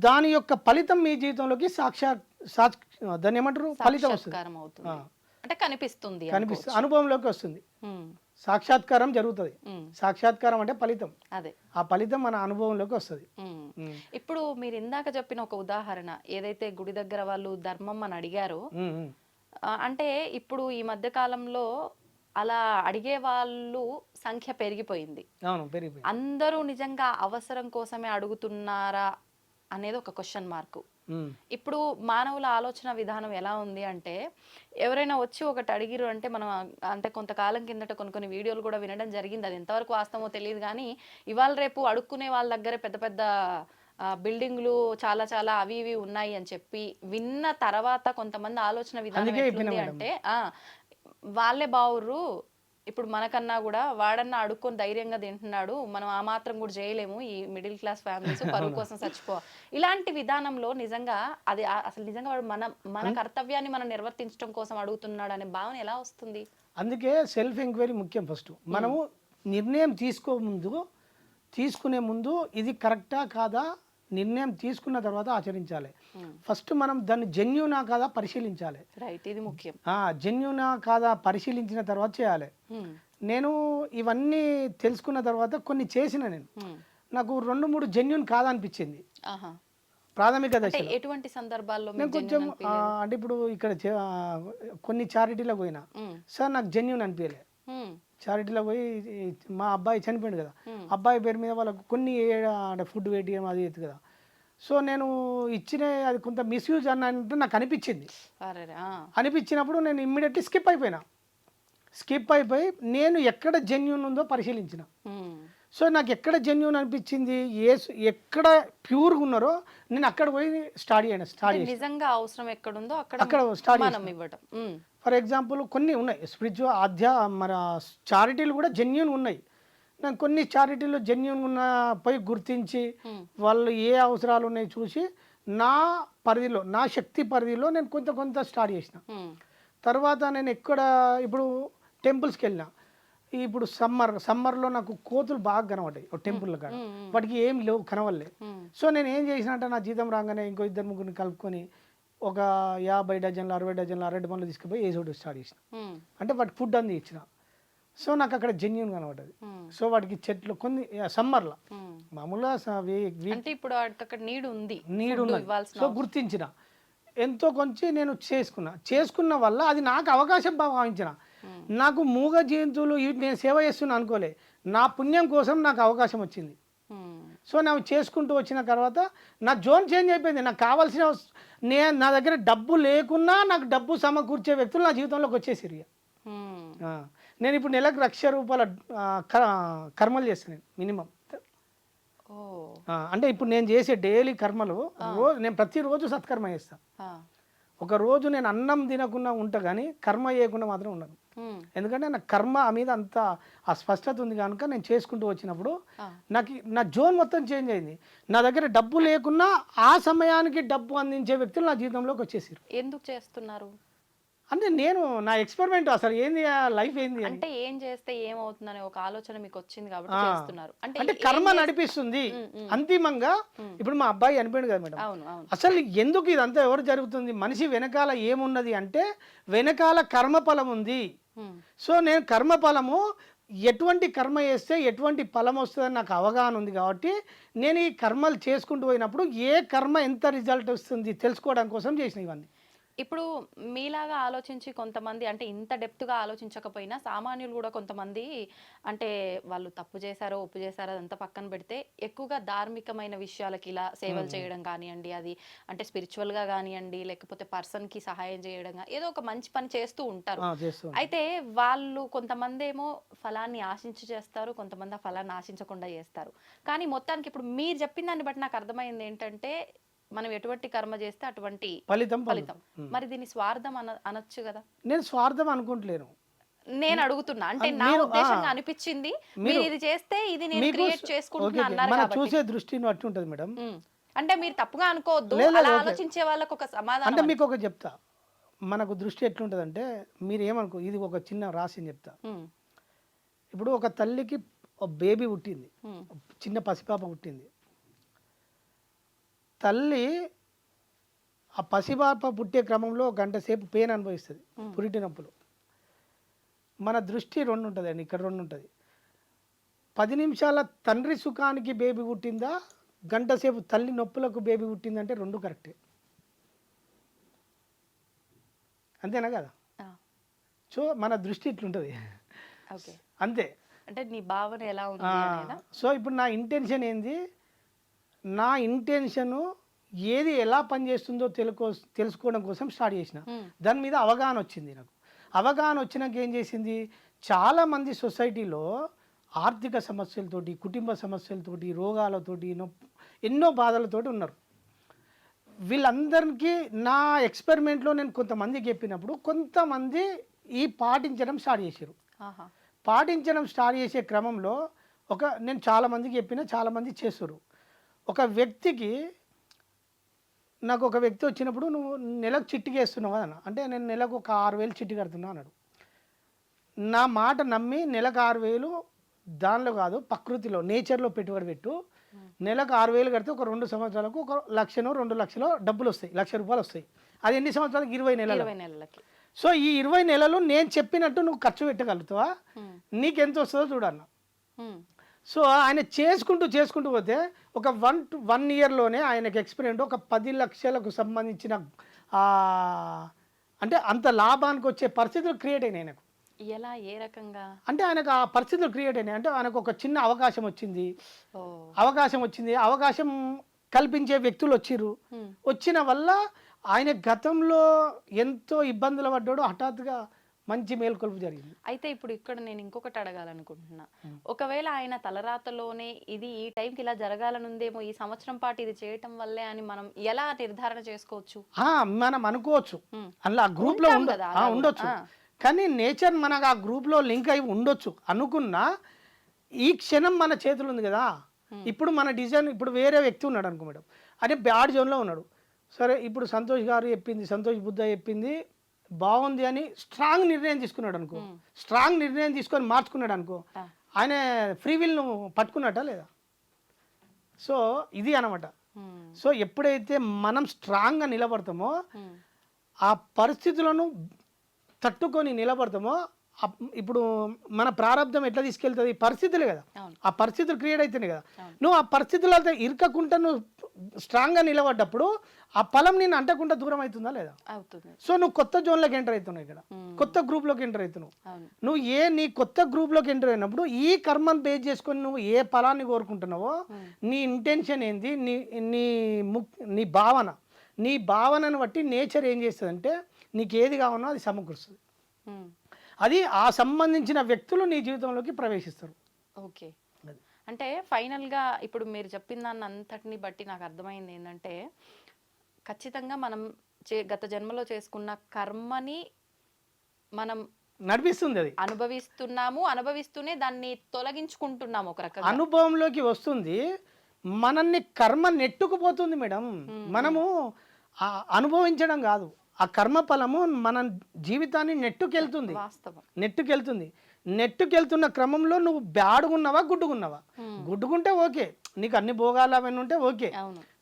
S2: దాని యొక్క ఫలితం మీ జీవితంలోకి దాన్ని ఏమంటారు, ఫలితం వస్తుంది, అంటే కనిపిస్తుంది,
S3: అనుభవంలోకి వస్తుంది, సాక్షాత్కారం జరుగుతుంది. సాక్షాత్కారం అంటే ఫలితం, అదే ఆ ఫలితం మన అనుభవంలోకి వస్తుంది.
S2: ఇప్పుడు మీరు ఇందాక చెప్పిన ఒక ఉదాహరణ ఏదైతే గుడి దగ్గర వాళ్ళు ధర్మం అని అడిగారో, అంటే ఇప్పుడు ఈ మధ్య కాలంలో అలా అడిగే వాళ్ళు సంఖ్య పెరిగిపోయింది. అందరూ నిజంగా అవసరం కోసమే అడుగుతున్నారా అనేది ఒక క్వశ్చన్ మార్కు. ఇప్పుడు మానవుల ఆలోచన విధానం ఎలా ఉంది అంటే, ఎవరైనా వచ్చి ఒకటి అడిగిరు అంటే మనం అంటే కొంతకాలం కిందట కొన్ని వీడియోలు కూడా వినడం జరిగింది, అది ఎంతవరకు వాస్తవమో తెలియదు, కానీ ఇవాళ రేపు అడుక్కునే వాళ్ళ దగ్గర పెద్ద పెద్ద బిల్డింగ్లు చాలా చాలా అవి ఇవి ఉన్నాయి అని చెప్పి విన్న తర్వాత కొంతమంది ఆలోచన విధానం ఎట్లుంది అంటే, వాళ్ళే బావుర్రు, ఇప్పుడు మనకన్నా కూడా వాడన్నా అడుక్కొని ధైర్యంగా తింటున్నాడు, మనం ఆ మాత్రం కూడా చేయలేము, ఈ మిడిల్ క్లాస్ ఫ్యామిలీస్ పరువు కోసం చచ్చిపో, ఇలాంటి విధానంలో నిజంగా అది అసలు నిజంగా వాడు మన కర్తవ్యాన్ని మనం నిర్వర్తించడం కోసం అడుగుతున్నాడు అనే భావన ఎలా వస్తుంది?
S3: అందుకే సెల్ఫ్ ఎంక్వైరీ ముఖ్యం. ఫస్ట్ మనము నిర్ణయం తీసుకునే ముందు ఇది కరెక్టా కాదా నిర్ణయం తీసుకున్న తర్వాత ఆచరించాలి. ఫస్ట్ మనం దాన్ని జెన్యూనా కాదా పరిశీలించాలి.
S2: ఇది ముఖ్యం.
S3: జెన్యూనా కాదా పరిశీలించిన తర్వాత చేయాలి. నేను ఇవన్నీ తెలుసుకున్న తర్వాత కొన్ని చేసిన, నాకు 2-3 జెన్యూన్ కాదనిపించింది ప్రాథమిక దశలో.
S2: ఎటువంటి సందర్భాల్లో?
S3: నేను కొంచెం అంటే ఇప్పుడు ఇక్కడ కొన్ని చారిటీలకు పోయినా, సార్ నాకు జెన్యూన్ అనిపించలే. చారిటీలో పోయి మా అబ్బాయి చనిపోయింది కదా, అబ్బాయి పేరు మీద వాళ్ళకు కొన్ని అంటే ఫుడ్ వేయడం అది అవుతుంది కదా. సో నేను ఇచ్చిన అది కొంత మిస్యూజ్ అన్నట్టు నాకు అనిపించినప్పుడు నేను ఇమ్మీడియట్లీ స్కిప్ అయిపోయి నేను ఎక్కడ జెన్యూన్ ఉందో పరిశీలించిన. సో నాకు ఎక్కడ జెన్యూన్ అనిపించింది, ఎక్కడ ప్యూర్గా ఉన్నారో నేను అక్కడ పోయి స్టార్ట్
S2: నిజంగా అవసరం ఎక్కడుందో అక్కడ
S3: స్టార్ట్ ఇవ్వడం. ఫర్ ఎగ్జాంపుల్ కొన్ని ఉన్నాయి స్పిరిచువల్ మన చారిటీలు కూడా జెన్యూన్ ఉన్నాయి. నేను కొన్ని చారిటీలు జెన్యూన్ ఉన్న పోయి గుర్తించి వాళ్ళు ఏ అవసరాలు ఉన్నాయి చూసి నా పరిధిలో నా శక్తి పరిధిలో నేను కొంత స్టార్ట్ చేసిన. తర్వాత నేను ఎక్కడ ఇప్పుడు టెంపుల్స్కి వెళ్ళినా, ఇప్పుడు సమ్మర్లో నాకు కోతులు బాగా కనబడ్డాయి టెంపుల్ కాడ, వాటికి ఏం లేవు కనవల్లే. సో నేను ఏం చేసిన అంటే నా జీతం రాగానే ఇంకో 2-3 కలుపుకొని ఒక 50 డజన్లు 60 డజన్లు అరటి పండ్లు తీసుకుపోయి వేసోడు స్టార్ట్ చేసిన. అంటే వాటికి ఫుడ్ అంది ఇచ్చిన. సో నాకు అక్కడ జెన్యూన్ కనబడ్డది. సో వాటికి చెట్లు కొన్ని సమ్మర్లో మామూలుగా
S2: నీడు ఉంది.
S3: సో గుర్తించిన, ఎంతో కొంచెం నేను చేసుకున్న వల్ల అది నాకు అవకాశం భావించిన. నాకు మూగ జంతువులు నేను సేవ చేస్తున్నా అనుకోలే, నా పుణ్యం కోసం నాకు అవకాశం వచ్చింది. సో నేను చేసుకుంటూ వచ్చిన తర్వాత నా జోన్ చేంజ్ అయిపోయింది. నాకు కావాల్సిన నా దగ్గర డబ్బు లేకున్నా నాకు డబ్బు సమకూర్చే వ్యక్తులు నా జీవితంలోకి వచ్చేసిరు. నేను ఇప్పుడు నెలకు 1,00,000 రూపాయల కర్మలు చేస్తాను మినిమం. అంటే ఇప్పుడు నేను చేసే డైలీ కర్మలు నేను ప్రతిరోజు సత్కర్మ చేస్తాను. ఒక రోజు నేను అన్నం తినకుండా ఉంటా కానీ కర్మ చేయకుండా మాత్రం ఉండను. ఎందుకంటే నా కర్మ మీద అంత ఆ స్పష్టత ఉంది కనుక నేను చేసుకుంటూ వచ్చినప్పుడు నాకు నా జోన్ మొత్తం చేంజ్ అయింది. నా దగ్గర డబ్బు లేకున్నా ఆ సమయానికి డబ్బు అందించే వ్యక్తులు నా జీవితంలోకి వచ్చేసారు.
S2: ఎందుకు చేస్తున్నారు
S3: అంటే నేను నా ఎక్స్పెరిమెంట్ అసలు ఏంది లైఫ్ ఏంది అని.
S2: అంటే ఏం చేస్తే ఏమవుతుందనే ఒక ఆలోచన మీకు వచ్చింది కాబట్టి చేస్తున్నారు.
S3: అంటే కర్మ నడిపిస్తుంది అంతిమంగా. ఇప్పుడు మా అబ్బాయి అనిపోయాడు కదా మేడం,
S2: అవును అవును
S3: అసలు ఎందుకు ఇదంతా ఎవరు జరుగుతుంది, మనిషి వెనకాల ఏమున్నది అంటే వెనకాల కర్మఫలం ఉంది. సో నేను కర్మఫలము ఎటువంటి కర్మ చేస్తే ఎటువంటి ఫలం వస్తుందని నాకు అవగాహన ఉంది కాబట్టి నేను ఈ కర్మలు చేసుకుంటూ పోయినప్పుడు ఏ కర్మ ఎంత రిజల్ట్ వస్తుంది తెలుసుకోవడం కోసం చేసిన ఇవన్నీ.
S2: ఇప్పుడు మీలాగా ఆలోచించి కొంతమంది అంటే ఇంత డెప్త్గా ఆలోచించకపోయినా సామాన్యులు కూడా కొంతమంది అంటే వాళ్ళు తప్పు చేశారో ఒప్పు చేశారో అదంతా పక్కన పెడితే ఎక్కువగా ధార్మికమైన విషయాలకి ఇలా సేవలు చేయడం కానివ్వండి, అది అంటే స్పిరిచువల్గా కానివ్వండి, లేకపోతే పర్సన్కి సహాయం చేయడం ఏదో ఒక మంచి పని చేస్తూ ఉంటారు. అయితే వాళ్ళు కొంతమంది ఏమో ఫలాన్ని ఆశించి చేస్తారు, కొంతమంది ఆ ఫలాన్ని ఆశించకుండా చేస్తారు. కానీ మొత్తానికి ఇప్పుడు మీరు చెప్పిన దాన్ని బట్టి నాకు అర్థమైంది ఏంటంటే మనం ఎటువంటి కర్మ చేస్తే అటువంటి ఫలితం. మరి దీన్ని స్వార్థం అనొచ్చు కదా?
S3: నేను స్వార్థం అనుకుంటలేను.
S2: నేను అడుగుతున్నా అంటే నా ఉద్దేశంగా అనిపించింది మీరు ఇది చేస్తే ఇది నేను క్రియేట్ చేసుకుంటున్నా అన్నారు కాబట్టి
S3: చూసే దృష్టిని బట్టి ఉంటది మేడం.
S2: అంటే మీరు తప్పుగా అనుకోవద్దు, అలా ఆలోచించే వాళ్ళకి ఒక సమాధానం.
S3: అంటే మీకు ఒక చెప్తా, మనకు దృష్టి ఎట్లుంటది అంటే మీరు ఏమనుకో, ఇది ఒక చిన్న రాశి చెప్తా. ఇప్పుడు ఒక తల్లికి బేబీ పుట్టింది, చిన్న పసిపాప పుట్టింది. తల్లి ఆ పసిపాప పుట్టే క్రమంలో గంట సేపు పెయిన్ అనుభవిస్తుంది, పురిటి నొప్పులు. మన దృష్టి రెండు ఉంటుందండి, ఇక్కడ రెండు ఉంటుంది. 10 నిమిషాల తండ్రి సుఖానికి బేబీ పుట్టిందా, గంట సేపు తల్లి నొప్పులకు బేబీ పుట్టిందంటే రెండు కరెక్టే. అంతేనా కదా? సో మన దృష్టి ఇట్లుంటుంది అంతే.
S2: అంటే నీ భావన ఎలా ఉంది?
S3: సో ఇప్పుడు నా ఇంటెన్షన్ ఏంది, నా ఇంటెన్షను ఏది ఎలా పనిచేస్తుందో తెలుసుకోవడం కోసం స్టార్ట్ చేసిన. దాని మీద అవగాహన వచ్చింది నాకు. అవగాహన వచ్చినాక ఏం చేసింది, చాలామంది సొసైటీలో ఆర్థిక సమస్యలతోటి, కుటుంబ సమస్యలతోటి, రోగాలతోటి, ఎన్నో బాధలతోటి ఉన్నారు. వీళ్ళందరికీ నా ఎక్స్పెరిమెంట్లో నేను కొంతమందికి చెప్పినప్పుడు కొంతమంది ఈ పాటించడం స్టార్ట్ చేశారు. పాటించడం స్టార్ట్ చేసే క్రమంలో నేను చాలామందికి చెప్పిన, చాలామంది చేస్తారు. ఒక వ్యక్తికి, నాకు ఒక వ్యక్తి వచ్చినప్పుడు నువ్వు నెలకు చిట్టికి వేస్తున్నావు అన్న, అంటే నేను నెలకు ఒక 6,000 చిట్టి కడుతున్నా అన్నాడు. నా మాట నమ్మి నెలకు 6,000 దానిలో కాదు, ప్రకృతిలో నేచర్లో పెట్టుబడి పెట్టు, నెలకు 6,000 కడితే ఒక 2 సంవత్సరాలకు ఒక 1,00,000 2 లక్షలు డబ్బులు వస్తాయి, ₹1,00,000 వస్తాయి. అది ఎన్ని సంవత్సరాలకు? 20 నెలలకి. సో ఈ 20 నెలలు నేను చెప్పినట్టు నువ్వు ఖర్చు పెట్టగలుగుతావా, నీకెంత వస్తుందో చూడన్న. సో ఆయన చేసుకుంటూ పోతే ఒక 1 ఇయర్లోనే ఆయనకి ఎక్స్పీరియన్స్ ఒక 10 లక్షలకు సంబంధించిన అంటే అంత లాభానికి వచ్చే పరిస్థితులు క్రియేట్ అయినాయి ఆయనకు.
S2: ఎలా, ఏ రకంగా
S3: అంటే ఆయనకు ఆ పరిస్థితులు క్రియేట్ అయినాయి. అంటే ఆయనకు ఒక చిన్న అవకాశం వచ్చింది, అవకాశం కల్పించే వ్యక్తులు వచ్చిన వల్ల ఆయన గతంలో ఎంతో ఇబ్బందులు పడ్డాడు, హఠాత్తుగా మంచి మేల్కొల్పు జరిగింది.
S2: అయితే ఇప్పుడు ఇక్కడ నేను ఇంకొకటి అడగాలనుకుంటున్నా, ఒకవేళ ఆయన తలరాతలోనే ఇది ఈ టైంకి ఇలా జరగాలనుందేమో, ఈ సంవత్సరం పాటు ఇది చేయటం వల్లే అని మనం ఎలా నిర్ధారణ చేసుకోవచ్చు?
S3: మనం అనుకోవచ్చు, అలా గ్రూప్ లో ఉండొచ్చు, కానీ నేచర్ మనకు ఆ గ్రూప్ లో లింక్ అయి ఉండొచ్చు. అనుకున్నా ఈ క్షణం మన చేతులు ఉంది కదా. ఇప్పుడు మన డిజైన్, ఇప్పుడు వేరే వ్యక్తి ఉన్నాడు అనుకో మేడం, అంటే బ్యాడ్ జోన్లో ఉన్నాడు. సరే ఇప్పుడు సంతోష్ గారు చెప్పింది, సంతోష్ బుద్ధ చెప్పింది బాగుంది అని స్ట్రాంగ్ నిర్ణయం తీసుకున్నాడు అనుకో, స్ట్రాంగ్ నిర్ణయం తీసుకొని మార్చుకున్నాడు అనుకో, ఆయన ఫ్రీ విల్ను పట్టుకున్నట్ట లేదా? సో ఇది అనమాట. సో ఎప్పుడైతే మనం స్ట్రాంగ్గా నిలబడతామో, ఆ పరిస్థితులను తట్టుకొని నిలబడతామో, ఇప్పుడు మన ప్రారంభం ఎట్లా తీసుకెళ్తుంది, పరిస్థితులే కదా, ఆ పరిస్థితులు క్రియేట్ అవుతున్నాయి కదా. నువ్వు ఆ పరిస్థితులతో ఇరకకుండా నువ్వు స్ట్రాంగ్గా నిలబడ్డప్పుడు ఆ ఫలం నేను అంటకుండా దూరం అవుతుందా లేదా? సో నువ్వు కొత్త జోన్లోకి ఎంటర్ అవుతున్నావు, ఇక్కడ కొత్త గ్రూప్లోకి ఎంటర్ అవుతున్నావు. నువ్వు నీ కొత్త గ్రూప్లోకి ఎంటర్ అయినప్పుడు ఈ కర్మను బేస్ చేసుకొని నువ్వు ఏ ఫలాన్ని కోరుకుంటున్నావో, నీ ఇంటెన్షన్ ఏంది, నీ భావనను బట్టి నేచర్ ఏం చేస్తుందంటే నీకు ఏది కావాలో అది సమకూరుస్తుంది. అది ఆ సంబంధించిన వ్యక్తులు నీ జీవితంలోకి ప్రవేశిస్తారు.
S2: ఓకే, అంటే ఫైనల్గా ఇప్పుడు మీరు చెప్పిన దాన్ని అంతటిని బట్టి నాకు అర్థమైంది ఏంటంటే, ఖచ్చితంగా మనం గత జన్మలో చేసుకున్న కర్మని మనం
S3: నడిపిస్తుంది అది.
S2: అనుభవిస్తూనే దాన్ని తొలగించుకుంటున్నాము ఒక రకంగా.
S3: అనుభవంలోకి వస్తుంది, మనల్ని కర్మ నెట్టుకుపోతుంది మేడం. మనము అనుభవించడం కాదు, ఆ కర్మ ఫలము మన జీవితాన్ని నెట్టుకెళ్తుంది.
S2: వాస్తవం.
S3: నెట్టుకెళ్తున్న క్రమంలో నువ్వు బ్యాడుగున్నావా గుడ్డుగున్నావా? గుడ్డుకుంటే ఓకే, నీకు అన్ని భోగాలు అవన్నీ ఉంటే ఓకే,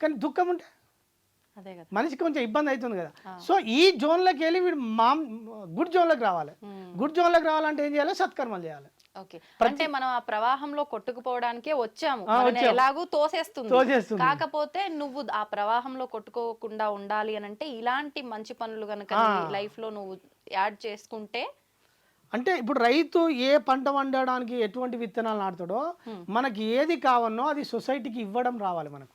S3: కానీ దుఃఖం ఉంటే
S2: అదే కదా,
S3: మనిషికి కొంచెం ఇబ్బంది అవుతుంది కదా. సో ఈ జోన్లోకి వెళ్ళి వీడు గుడ్ జోన్లోకి రావాలి. గుడ్ జోన్లోకి రావాలంటే ఏం చేయాలి? సత్కర్మలు చేయాలి.
S2: ఓకే, అంటే మనం ఆ ప్రవాహంలో కొట్టుకుపోవడానికే వచ్చాము, ఎలాగూ తోసేస్తుంది. కాకపోతే నువ్వు ఆ ప్రవాహంలో కొట్టుకోకుండా ఉండాలి అని అంటే ఇలాంటి మంచి పనులు కనుక లైఫ్ లో నువ్వు యాడ్ చేసుకుంటే,
S3: అంటే ఇప్పుడు రైతు ఏ పంట వండడానికి ఎటువంటి విత్తనాలు నాటుతాడో, మనకి ఏది కావన్నో అది సొసైటీకి ఇవ్వడం రావాలి మనకు.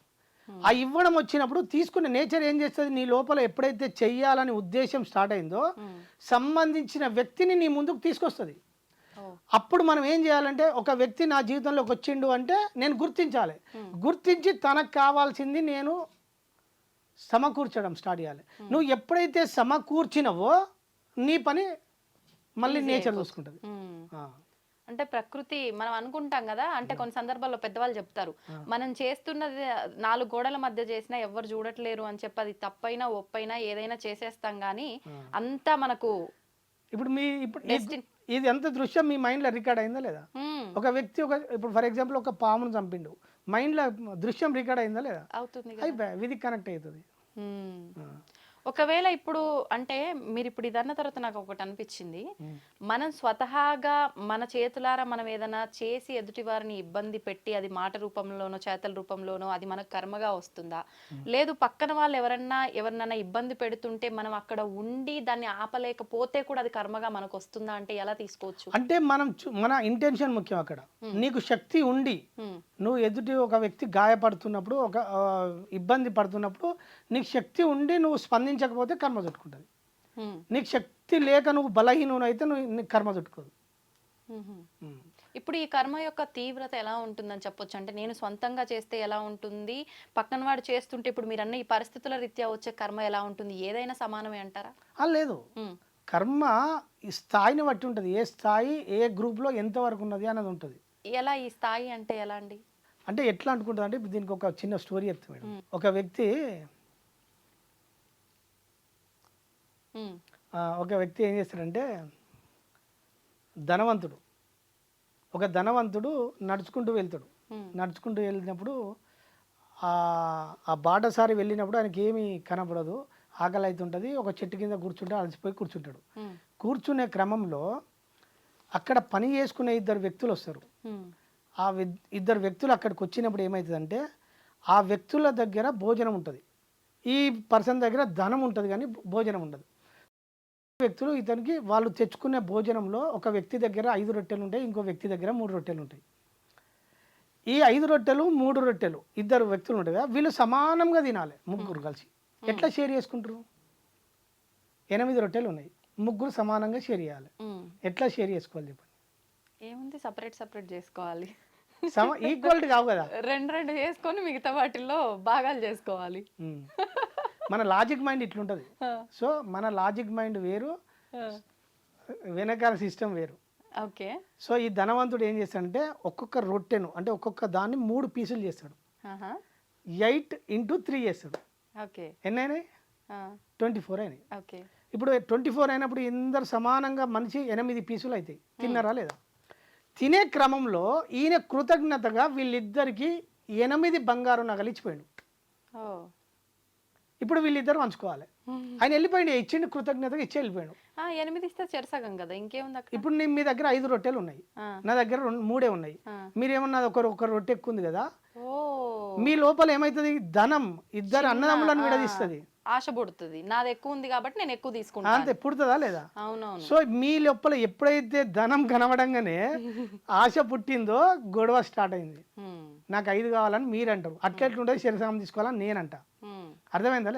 S3: ఆ ఇవ్వడం వచ్చినప్పుడు తీసుకునే నేచర్ ఏం చేస్తుంది, నీ లోపల ఎప్పుడైతే చెయ్యాలని ఉద్దేశం స్టార్ట్ అయిందో సంబంధించిన వ్యక్తిని నీ ముందుకు తీసుకొస్తుంది. అప్పుడు మనం ఏం చేయాలంటే, ఒక వ్యక్తి నా జీవితంలోకి వచ్చిండు అంటే నేను గుర్తించాలి. గుర్తించి తనకు కావాల్సింది నేను సమకూర్చడం స్టార్ట్ చేయాలి. నువ్వు ఎప్పుడైతే సమకూర్చినవో నీ పని మళ్ళీ నేచర్ చూసుకుంటుంది.
S2: అంటే ప్రకృతి, మనం అనుకుంటాం కదా, అంటే కొన్ని సందర్భాల్లో పెద్దవాళ్ళు చెప్తారు, మనం చేస్తున్నది 4 గోడల మధ్య చేసినా ఎవరు చూడట్లేరు అని చెప్పి, అది తప్పైనా ఒప్పైనా ఏదైనా చేసేస్తాం కానీ అంతా మనకు
S3: ఇప్పుడు ఇది ఎంత దృశ్యం మీ మైండ్ లో రికార్డ్ అయిందా లేదా? ఒక వ్యక్తి ఇప్పుడు ఫర్ ఎగ్జాంపుల్ ఒక పామును చంపిండు, మైండ్ లో దృశ్యం రికార్డ్ అయిందా లేదా?
S2: అవుతుంది,
S3: విధి కనెక్ట్ అవుతుంది.
S2: ఒకవేళ ఇప్పుడు అంటే మీరు ఇప్పుడు ఇది అన్న తర్వాత నాకు ఒకటి అనిపించింది, మనం స్వతహాగా మన చేతులారా మనం ఏదైనా చేసి ఎదుటి వారిని ఇబ్బంది పెట్టి అది మాట రూపంలోనో చేతల రూపంలోనో అది మనకు కర్మగా వస్తుందా, లేదు పక్కన వాళ్ళు ఎవరినైనా ఇబ్బంది పెడుతుంటే మనం అక్కడ ఉండి దాన్ని ఆపలేకపోతే కూడా అది కర్మగా మనకు వస్తుందా, అంటే ఎలా తీసుకోవచ్చు?
S3: అంటే మన ఇంటెన్షన్ ముఖ్యం. అక్కడ నీకు శక్తి ఉండి నువ్వు ఎదుటి ఒక వ్యక్తి గాయపడుతున్నప్పుడు, ఒక ఇబ్బంది పడుతున్నప్పుడు నీకు శక్తి ఉండి నువ్వు స్పందించకపోతే కర్మ చుట్టుకుంటుంది. నీకు శక్తి లేక నువ్వు బలహీనం అయితే నీకు కర్మ చుట్టుకోదు.
S2: ఇప్పుడు ఈ కర్మ యొక్క తీవ్రత ఎలా ఉంటుందని చెప్పొచ్చు? అంటే నేను సొంతంగా చేస్తే ఎలా ఉంటుంది, పక్కన వాడు చేస్తుంటే ఇప్పుడు మీరు అన్న ఈ పరిస్థితుల రీత్యా వచ్చే కర్మ ఎలా ఉంటుంది, ఏదైనా సమానమే అంటారా?
S3: లేదు, కర్మ ఈ స్థాయిని బట్టి ఉంటుంది. ఏ స్థాయి ఏ గ్రూప్లో ఎంతవరకు ఉన్నది అన్నది ఉంటుంది.
S2: ఎలా ఈ స్థాయి అంటే ఎలా అండి?
S3: అంటే ఎట్లా అనుకుంటుంది అంటే, దీనికి ఒక చిన్న స్టోరీ చెప్తా మేడం. ఒక వ్యక్తి ఏం చేస్తాడంటే, ఒక ధనవంతుడు నడుచుకుంటూ వెళ్తాడు. నడుచుకుంటూ వెళ్ళినప్పుడు ఆ బాటసారి వెళ్ళినప్పుడు ఆయనకి ఏమీ కనపడదు, ఆకలి అవుతుంటుంది. ఒక చెట్టు కింద కూర్చుంటే అలసిపోయి కూర్చుంటాడు. కూర్చునే క్రమంలో అక్కడ పని చేసుకునే 2 వ్యక్తులు వస్తారు. ఆ 2 వ్యక్తులు అక్కడికి వచ్చినప్పుడు ఏమవుతుందంటే, ఆ వ్యక్తుల దగ్గర భోజనం ఉంటుంది, ఈ పర్సన్ దగ్గర ధనం ఉంటుంది కానీ భోజనం ఉండదు. వ్యక్తులు ఇతనికి వాళ్ళు తెచ్చుకునే భోజనంలో ఒక వ్యక్తి దగ్గర 5 రొట్టెలు ఉంటాయి, ఇంకో వ్యక్తి దగ్గర 3 రొట్టెలు ఉంటాయి. ఈ 5 రొట్టెలు 3 రొట్టెలు 2 వ్యక్తులు ఉంటాయి కదా, వీళ్ళు సమానంగా తినాలి. ముగ్గురు కలిసి ఎట్లా షేర్ చేసుకుంటారు? 8 రొట్టెలు ఉన్నాయి, ముగ్గురు సమానంగా షేర్ చేయాలి. ఎట్లా షేర్ చేసుకోవాలి చెప్పండి?
S2: ఏముంది, సపరేట్ చేసుకోవాలి.
S3: ఈక్వాలిటీ కావు కదా,
S2: 2 చేసుకొని మిగతా వాటిల్లో భాగాలు చేసుకోవాలి.
S3: మన లాజిక్ మైండ్ ఇట్లుంటది. సో మన లాజిక్ మైండ్ వేరు, వెనకాల సిస్టమ్ వేరు.
S2: ఓకే.
S3: సో ఈ ధనవంతుడు ఏం చేస్తాడంటే, ఒక్కొక్క రొట్టెను అంటే ఒక్కొక్క దాన్ని 3 పీసులు చేస్తాడు. 8 into 3 చేస్తాడు.
S2: ఓకే.
S3: ఎన్ని అయినాయి? 24 అయినాయి.
S2: ఓకే.
S3: ఇప్పుడు 24 అయినప్పుడు ఇందరు సమానంగా మనిషి 8 పీసులు అవుతాయి. తిన్నారా లేదా? తినే క్రమంలో ఈయన కృతజ్ఞతగా వీళ్ళిద్దరికి 8 బంగారు నగలు ఇచ్చిపోయాడు. ఇప్పుడు వీళ్ళిద్దరు పంచుకోవాలి. ఆయన వెళ్ళిపోయాడు, ఇచ్చిండు, కృతజ్ఞతగా ఇచ్చి వెళ్ళిపోయాడు.
S2: 8 ఇస్తే చెరసగం కదా, ఇంకేముంది అక్కడ.
S3: ఇప్పుడు మీ దగ్గర 5 రొట్టెలు ఉన్నాయి, నా దగ్గర 3 ఉన్నాయి. మీరేమన్నా ఒక రొట్టె ఎక్కువ ఉంది కదా, మీ లోపల ఏమైతుంది, ధనం 2 అన్నదమ్ములను విడదీస్తుంది,
S2: ఆశ పుడుతుంది. నాది ఎక్కువ ఉంది కాబట్టి నేను ఎక్కువ తీసుకుంటాను,
S3: అంతే. పుడుతుందా లేదా?
S2: అవునవును.
S3: సో మీ లోపల ఎప్పుడైతే ధనం కనబడంగానే ఆశ పుట్టిందో గొడవ స్టార్ట్ అయింది. నాకు 5 కావాలని మీరు అంటారు, అట్లెట్లుంటే శరీరం తీసుకోవాలని నేనంట. అర్థమైందా?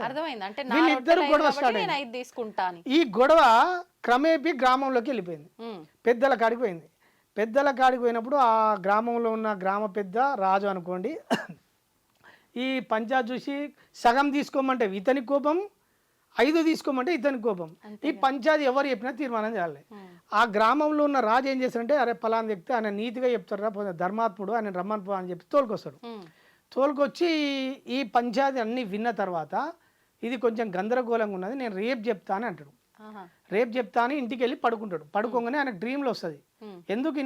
S2: అంటే
S3: వీళ్ళిద్దరు గొడవ స్టార్ట్ అయింది. ఈ గొడవ క్రమేపీ గ్రామంలోకి వెళ్ళిపోయింది, పెద్దల కాడికి పోయింది. పెద్దల కాడికి పోయినప్పుడు ఆ గ్రామంలో ఉన్న గ్రామ పెద్ద రాజు అనుకోండి, ఈ పంచాయత్ చూసి సగం తీసుకోమంటే ఇతని కోపం, 5 తీసుకోమంటే ఇతనికి కోపం. ఈ పంచాయతీ ఎవరు చెప్పినా తీర్మానం చేయాలి. ఆ గ్రామంలో ఉన్న రాజు ఏం చేస్తాడంటే అరే పలానా వ్యక్తి ఆయన నీతిగా చెప్తారా ధర్మాత్ముడు ఆయన రమ్మని పో అని చెప్పి తోలుకొస్తాడు. తోలుకొచ్చి ఈ పంచాయతీ అన్ని విన్న తర్వాత ఇది కొంచెం గందరగోళంగా ఉన్నది, నేను రేపు చెప్తా అని అంటాడు. రేపు చెప్తా అని ఇంటికి వెళ్ళి పడుకుంటాడు. పడుకోగానే ఆయనకు డ్రీమ్లో వస్తుంది, ఎందుకు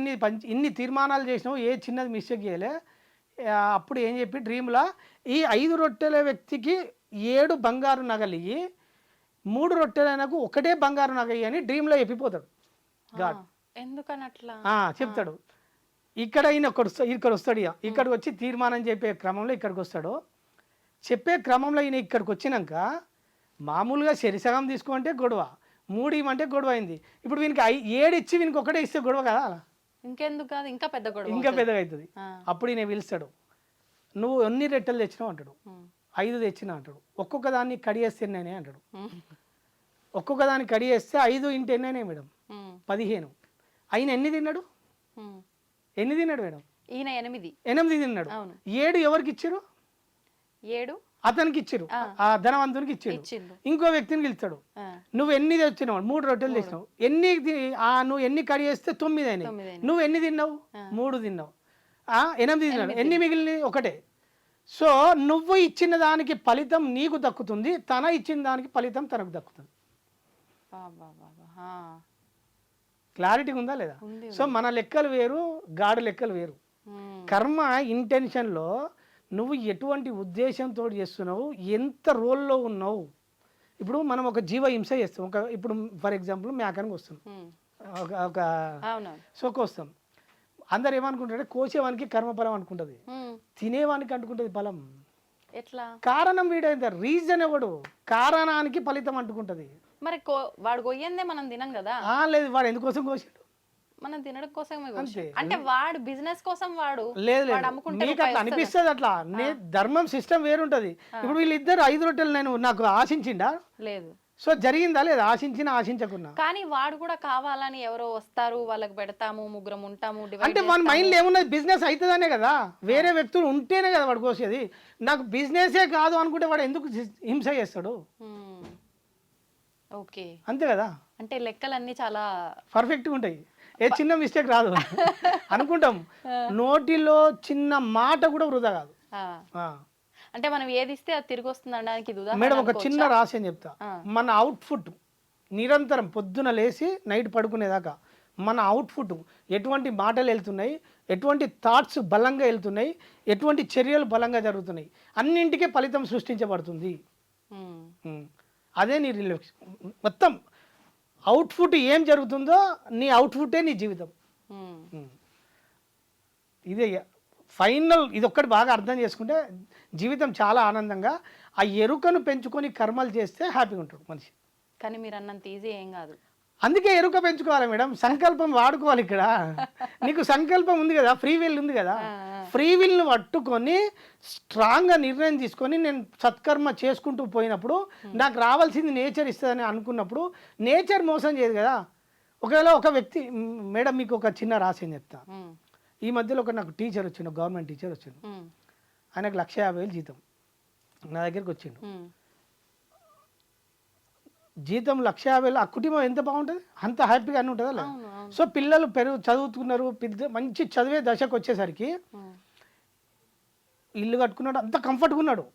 S3: ఇన్ని తీర్మానాలు చేసినావు, ఏ చిన్నది మిస్టేక్ చేయలే. అప్పుడు ఏం చెప్పి డ్రీమ్లో ఈ 5 రొట్టెల వ్యక్తికి 7 బంగారు నగలు ఇయ్యి, 3 రొట్టెలైనకు ఒకటే బంగారు నగ ఇయ్యి అని డ్రీమ్లో చెప్పిపోతాడు గాడ్.
S2: ఎందుకని అట్లా
S3: చెప్తాడు. ఇక్కడ ఈయన ఇక్కడ వస్తాడు. ఇక్కడికి వచ్చి తీర్మానం చెప్పే క్రమంలో ఇక్కడికి వస్తాడు. చెప్పే క్రమంలో ఈయన ఇక్కడికి వచ్చినాక మామూలుగా సరిసగం తీసుకుంటే గొడవ, 3 ఇవ్వమంటే గొడవ అయింది. ఇప్పుడు వీనికి 7 ఇచ్చి వీనికి ఒకటే ఇస్తే గొడవ కదా,
S2: ఇంకెందుకు కాదు, ఇంకా పెద్ద గొడవ,
S3: ఇంకా పెద్దగా అవుతుంది. అప్పుడు ఈయన పిలుస్తాడు, నువ్వు ఎన్ని రొట్టెలు తెచ్చినావు అంటాడు. 5 తెచ్చినా అంటాడు. ఒక్కొక్క దాన్ని కడిగేస్తే ఎన్నైనా అంటాడు. ఒక్కొక్క దాన్ని కడిగేస్తే 5 ఇంటి ఎన్నైనా మేడం 15. ఆయన ఎన్ని తిన్నాడు మేడం?
S2: ఈయన 8
S3: తిన్నాడు. 7 ఎవరికి ఇచ్చారు?
S2: 7
S3: అతనికి ఇచ్చారు, ఆ ధనవంతునికి ఇచ్చారు. ఇంకో వ్యక్తిని పిలుస్తాడు, నువ్వు ఎన్ని తెచ్చినావు? 3 రొట్టెలు తెచ్చినావు. నువ్వు ఎన్ని కడిగేస్తే 9 అయినాయి. నువ్వు ఎన్ని తిన్నావు? 3 తిన్నావు. 8 తిన్నాడు. ఎన్ని మిగిలినవి? ఒకటే. సో నువ్వు ఇచ్చిన దానికి ఫలితం నీకు దక్కుతుంది, తన ఇచ్చిన దానికి ఫలితం తనకు దక్కుతుంది. క్లారిటీ ఉందా లేదా? సో మన లెక్కలు వేరు, గాడు లెక్కలు వేరు. కర్మ ఇంటెన్షన్లో నువ్వు ఎటువంటి ఉద్దేశంతో చేస్తున్నావు, ఎంత రోల్లో ఉన్నావు. ఇప్పుడు మనం ఒక జీవ హింస చేస్తాం. ఇప్పుడు ఫర్ ఎగ్జాంపుల్ మేకనికి వస్తాం, ఒక సోక వస్తాం. అందరు ఏమనుకుంటారంటే కోసేవానికి కర్మఫలం అనుకుంటుంది, తినేవానికి అనుకుంటుంది ఫలం.
S2: ఎట్లా? కారణం
S3: వీడైంది, రీజన్ ఎవడు, కారణానికి ఫలితం అంటుకుంటుంది.
S2: మరి వాడు కొయ్యందే మనం తినం కదా.
S3: లేదు, వాడు ఎందుకోసం కోసాడు?
S2: మనం తినడం కోసమే. అంటే వాడు బిజినెస్ కోసం వాడు
S3: లేదు మీకు అట్లా అనిపిస్తుంది. అట్లా ధర్మం సిస్టమ్ వేరుంటది. ఇప్పుడు వీళ్ళిద్దరు 5 రొట్టెలు నాకు ఆశించిండా?
S2: లేదు.
S3: సో జరిగిందా లేదా? ఆశించకున్నా.
S2: కానీ వాడు కూడా కావాలని ఎవరో వస్తారు, వాళ్ళకి పెడతాము, ముగ్గురం ఉంటాము
S3: అంటే మన మైండ్లో ఏమున్నది, బిజినెస్ అవుతుందనే కదా. వేరే వ్యక్తులు ఉంటేనే కదా వాడు కోసేది. నాకు బిజినెసే కాదు అనుకుంటే వాడు ఎందుకు హింస చేస్తాడు?
S2: ఓకే,
S3: అంతే కదా.
S2: అంటే లెక్కలన్నీ చాలా
S3: పర్ఫెక్ట్గా ఉంటాయి, ఏ చిన్న మిస్టేక్ రాదు అనుకుంటాం. నోటిలో చిన్న మాట కూడా వృధా కాదు.
S2: అంటే మనం ఏది ఇస్తే అది తిరిగి వస్తుంది అనడానికి
S3: మేడం ఒక చిన్న రహస్యం చెప్తా. మన అవుట్ఫుట్ నిరంతరం పొద్దున లేచి నైట్ పడుకునేదాకా మన అవుట్ఫుట్ ఎటువంటి మాటలు వెళ్తున్నాయి, ఎటువంటి థాట్స్ బలంగా వెళ్తున్నాయి, ఎటువంటి చర్యలు బలంగా జరుగుతున్నాయి, అన్నింటికీ ఫలితం సృష్టించబడుతుంది. అదే నీ మొత్తం అవుట్ఫుట్ ఏం జరుగుతుందో నీ అవుట్ఫుటే నీ జీవితం. ఇదే ఫైనల్. ఇది ఒక్కటి బాగా అర్థం చేసుకుంటే జీవితం చాలా ఆనందంగా, ఆ ఎరుకను పెంచుకొని కర్మలు చేస్తే హ్యాపీగా ఉంటాడు మనిషి.
S2: కానీ మీరు అన్నంత ఈజీ ఏం కాదు.
S3: అందుకే ఎరుక పెంచుకోవాలి మేడం, సంకల్పం వాడుకోవాలి. ఇక్కడ నీకు సంకల్పం ఉంది కదా, ఫ్రీ విల్ ఉంది కదా, ఫ్రీ విల్ని పట్టుకొని స్ట్రాంగ్గా నిర్ణయం తీసుకొని నేను సత్కర్మ చేసుకుంటూ పోయినప్పుడు నాకు రావాల్సింది నేచర్ ఇస్తుందని అనుకున్నప్పుడు నేచర్ మోసం చేయదు కదా. ఒకవేళ ఒక వ్యక్తి మేడం మీకు ఒక చిన్న రహస్యం చెప్తా. ఈ మధ్యలో నాకు టీచర్ వచ్చిండు, గవర్నమెంట్ టీచర్ వచ్చిండు. ఆయనకు 1,50,000 జీతం. నా దగ్గరికి వచ్చిండు. జీతం 1,50,000, ఆ కుటుంబం ఎంత బాగుంటుంది, అంత హ్యాపీగా అని ఉంటుందా లేదా? సో పిల్లలు చదువుతున్నారు, మంచి చదివే దశకు వచ్చేసరికి ఇల్లు కట్టుకున్నాడు, అంత కంఫర్ట్గా ఉన్నాడు.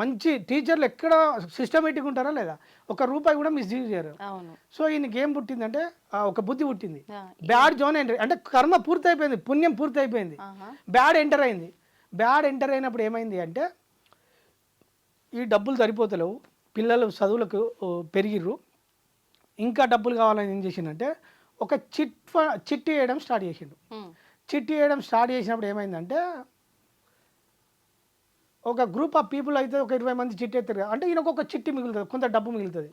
S3: మంచి టీచర్లు ఎక్కడ సిస్టమేటిక్గా ఉంటారా లేదా, ₹1 కూడా మిస్యూజ్ చేయరు. సో ఈయనకి ఏం పుట్టిందంటే ఒక బుద్ధి పుట్టింది. బ్యాడ్ జోన్ ఎంటర్, అంటే కర్మ పూర్తి అయిపోయింది, పుణ్యం పూర్తి అయిపోయింది, బ్యాడ్ ఎంటర్ అయింది. బ్యాడ్ ఎంటర్ అయినప్పుడు ఏమైంది అంటే ఈ డబ్బులు సరిపోతలేవు, పిల్లలు చదువులకు పెరిగిర్రు, ఇంకా డబ్బులు కావాలని ఏం చేసిందంటే ఒక చిట్టి వేయడం స్టార్ట్ చేసిండు. చిట్టి వేయడం స్టార్ట్ చేసినప్పుడు ఏమైందంటే ఒక గ్రూప్ ఆఫ్ పీపుల్ అయితే ఒక 20 మంది చిట్టి అవుతారు, అంటే ఈయనకు ఒక చిట్టి మిగులుతుంది, కొంత డబ్బు మిగులుతుంది.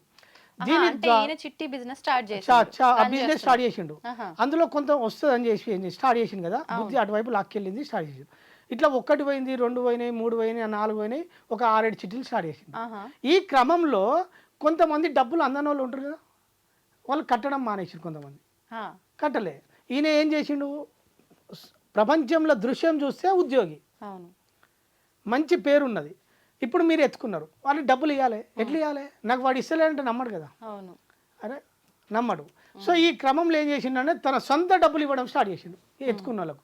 S2: బిజినెస్
S3: స్టార్ట్ చేసిండు. అందులో కొంత వస్తుంది అని చేసి స్టార్ట్ చేసిండు కదా, బుద్ధి అటువైపు లాక్కెళ్ళింది, స్టార్ట్ చేసిండు. ఇట్లా 1 పోయింది, 2 పోయినాయి, 3 పోయినాయి, 4 పోయినాయి, ఒక 6-7 చిట్టీలు స్టార్ట్ చేసిండు. ఈ క్రమంలో కొంతమంది డబ్బులు అందని వాళ్ళు ఉంటారు కదా, వాళ్ళు కట్టడం మానేసిండు. కొంతమంది కట్టలే. ఈయన ఏం చేసిండు, ప్రపంచంలో దృశ్యం చూస్తే ఉద్యోగి, మంచి పేరున్నది, ఇప్పుడు మీరు ఎత్తుకున్నారు, వాళ్ళు డబ్బులు ఇవ్వాలి, ఎట్లా ఇవ్వాలి? నాకు వాడు ఇస్తలేదంటే నమ్మడు కదా,
S2: అవును.
S3: అరే నమ్మడు. సో ఈ క్రమంలో ఏం చేసిండంటే తన సొంత డబ్బులు ఇవ్వడం స్టార్ట్ చేసిండు ఈ ఎత్తుకున్న వాళ్ళకు.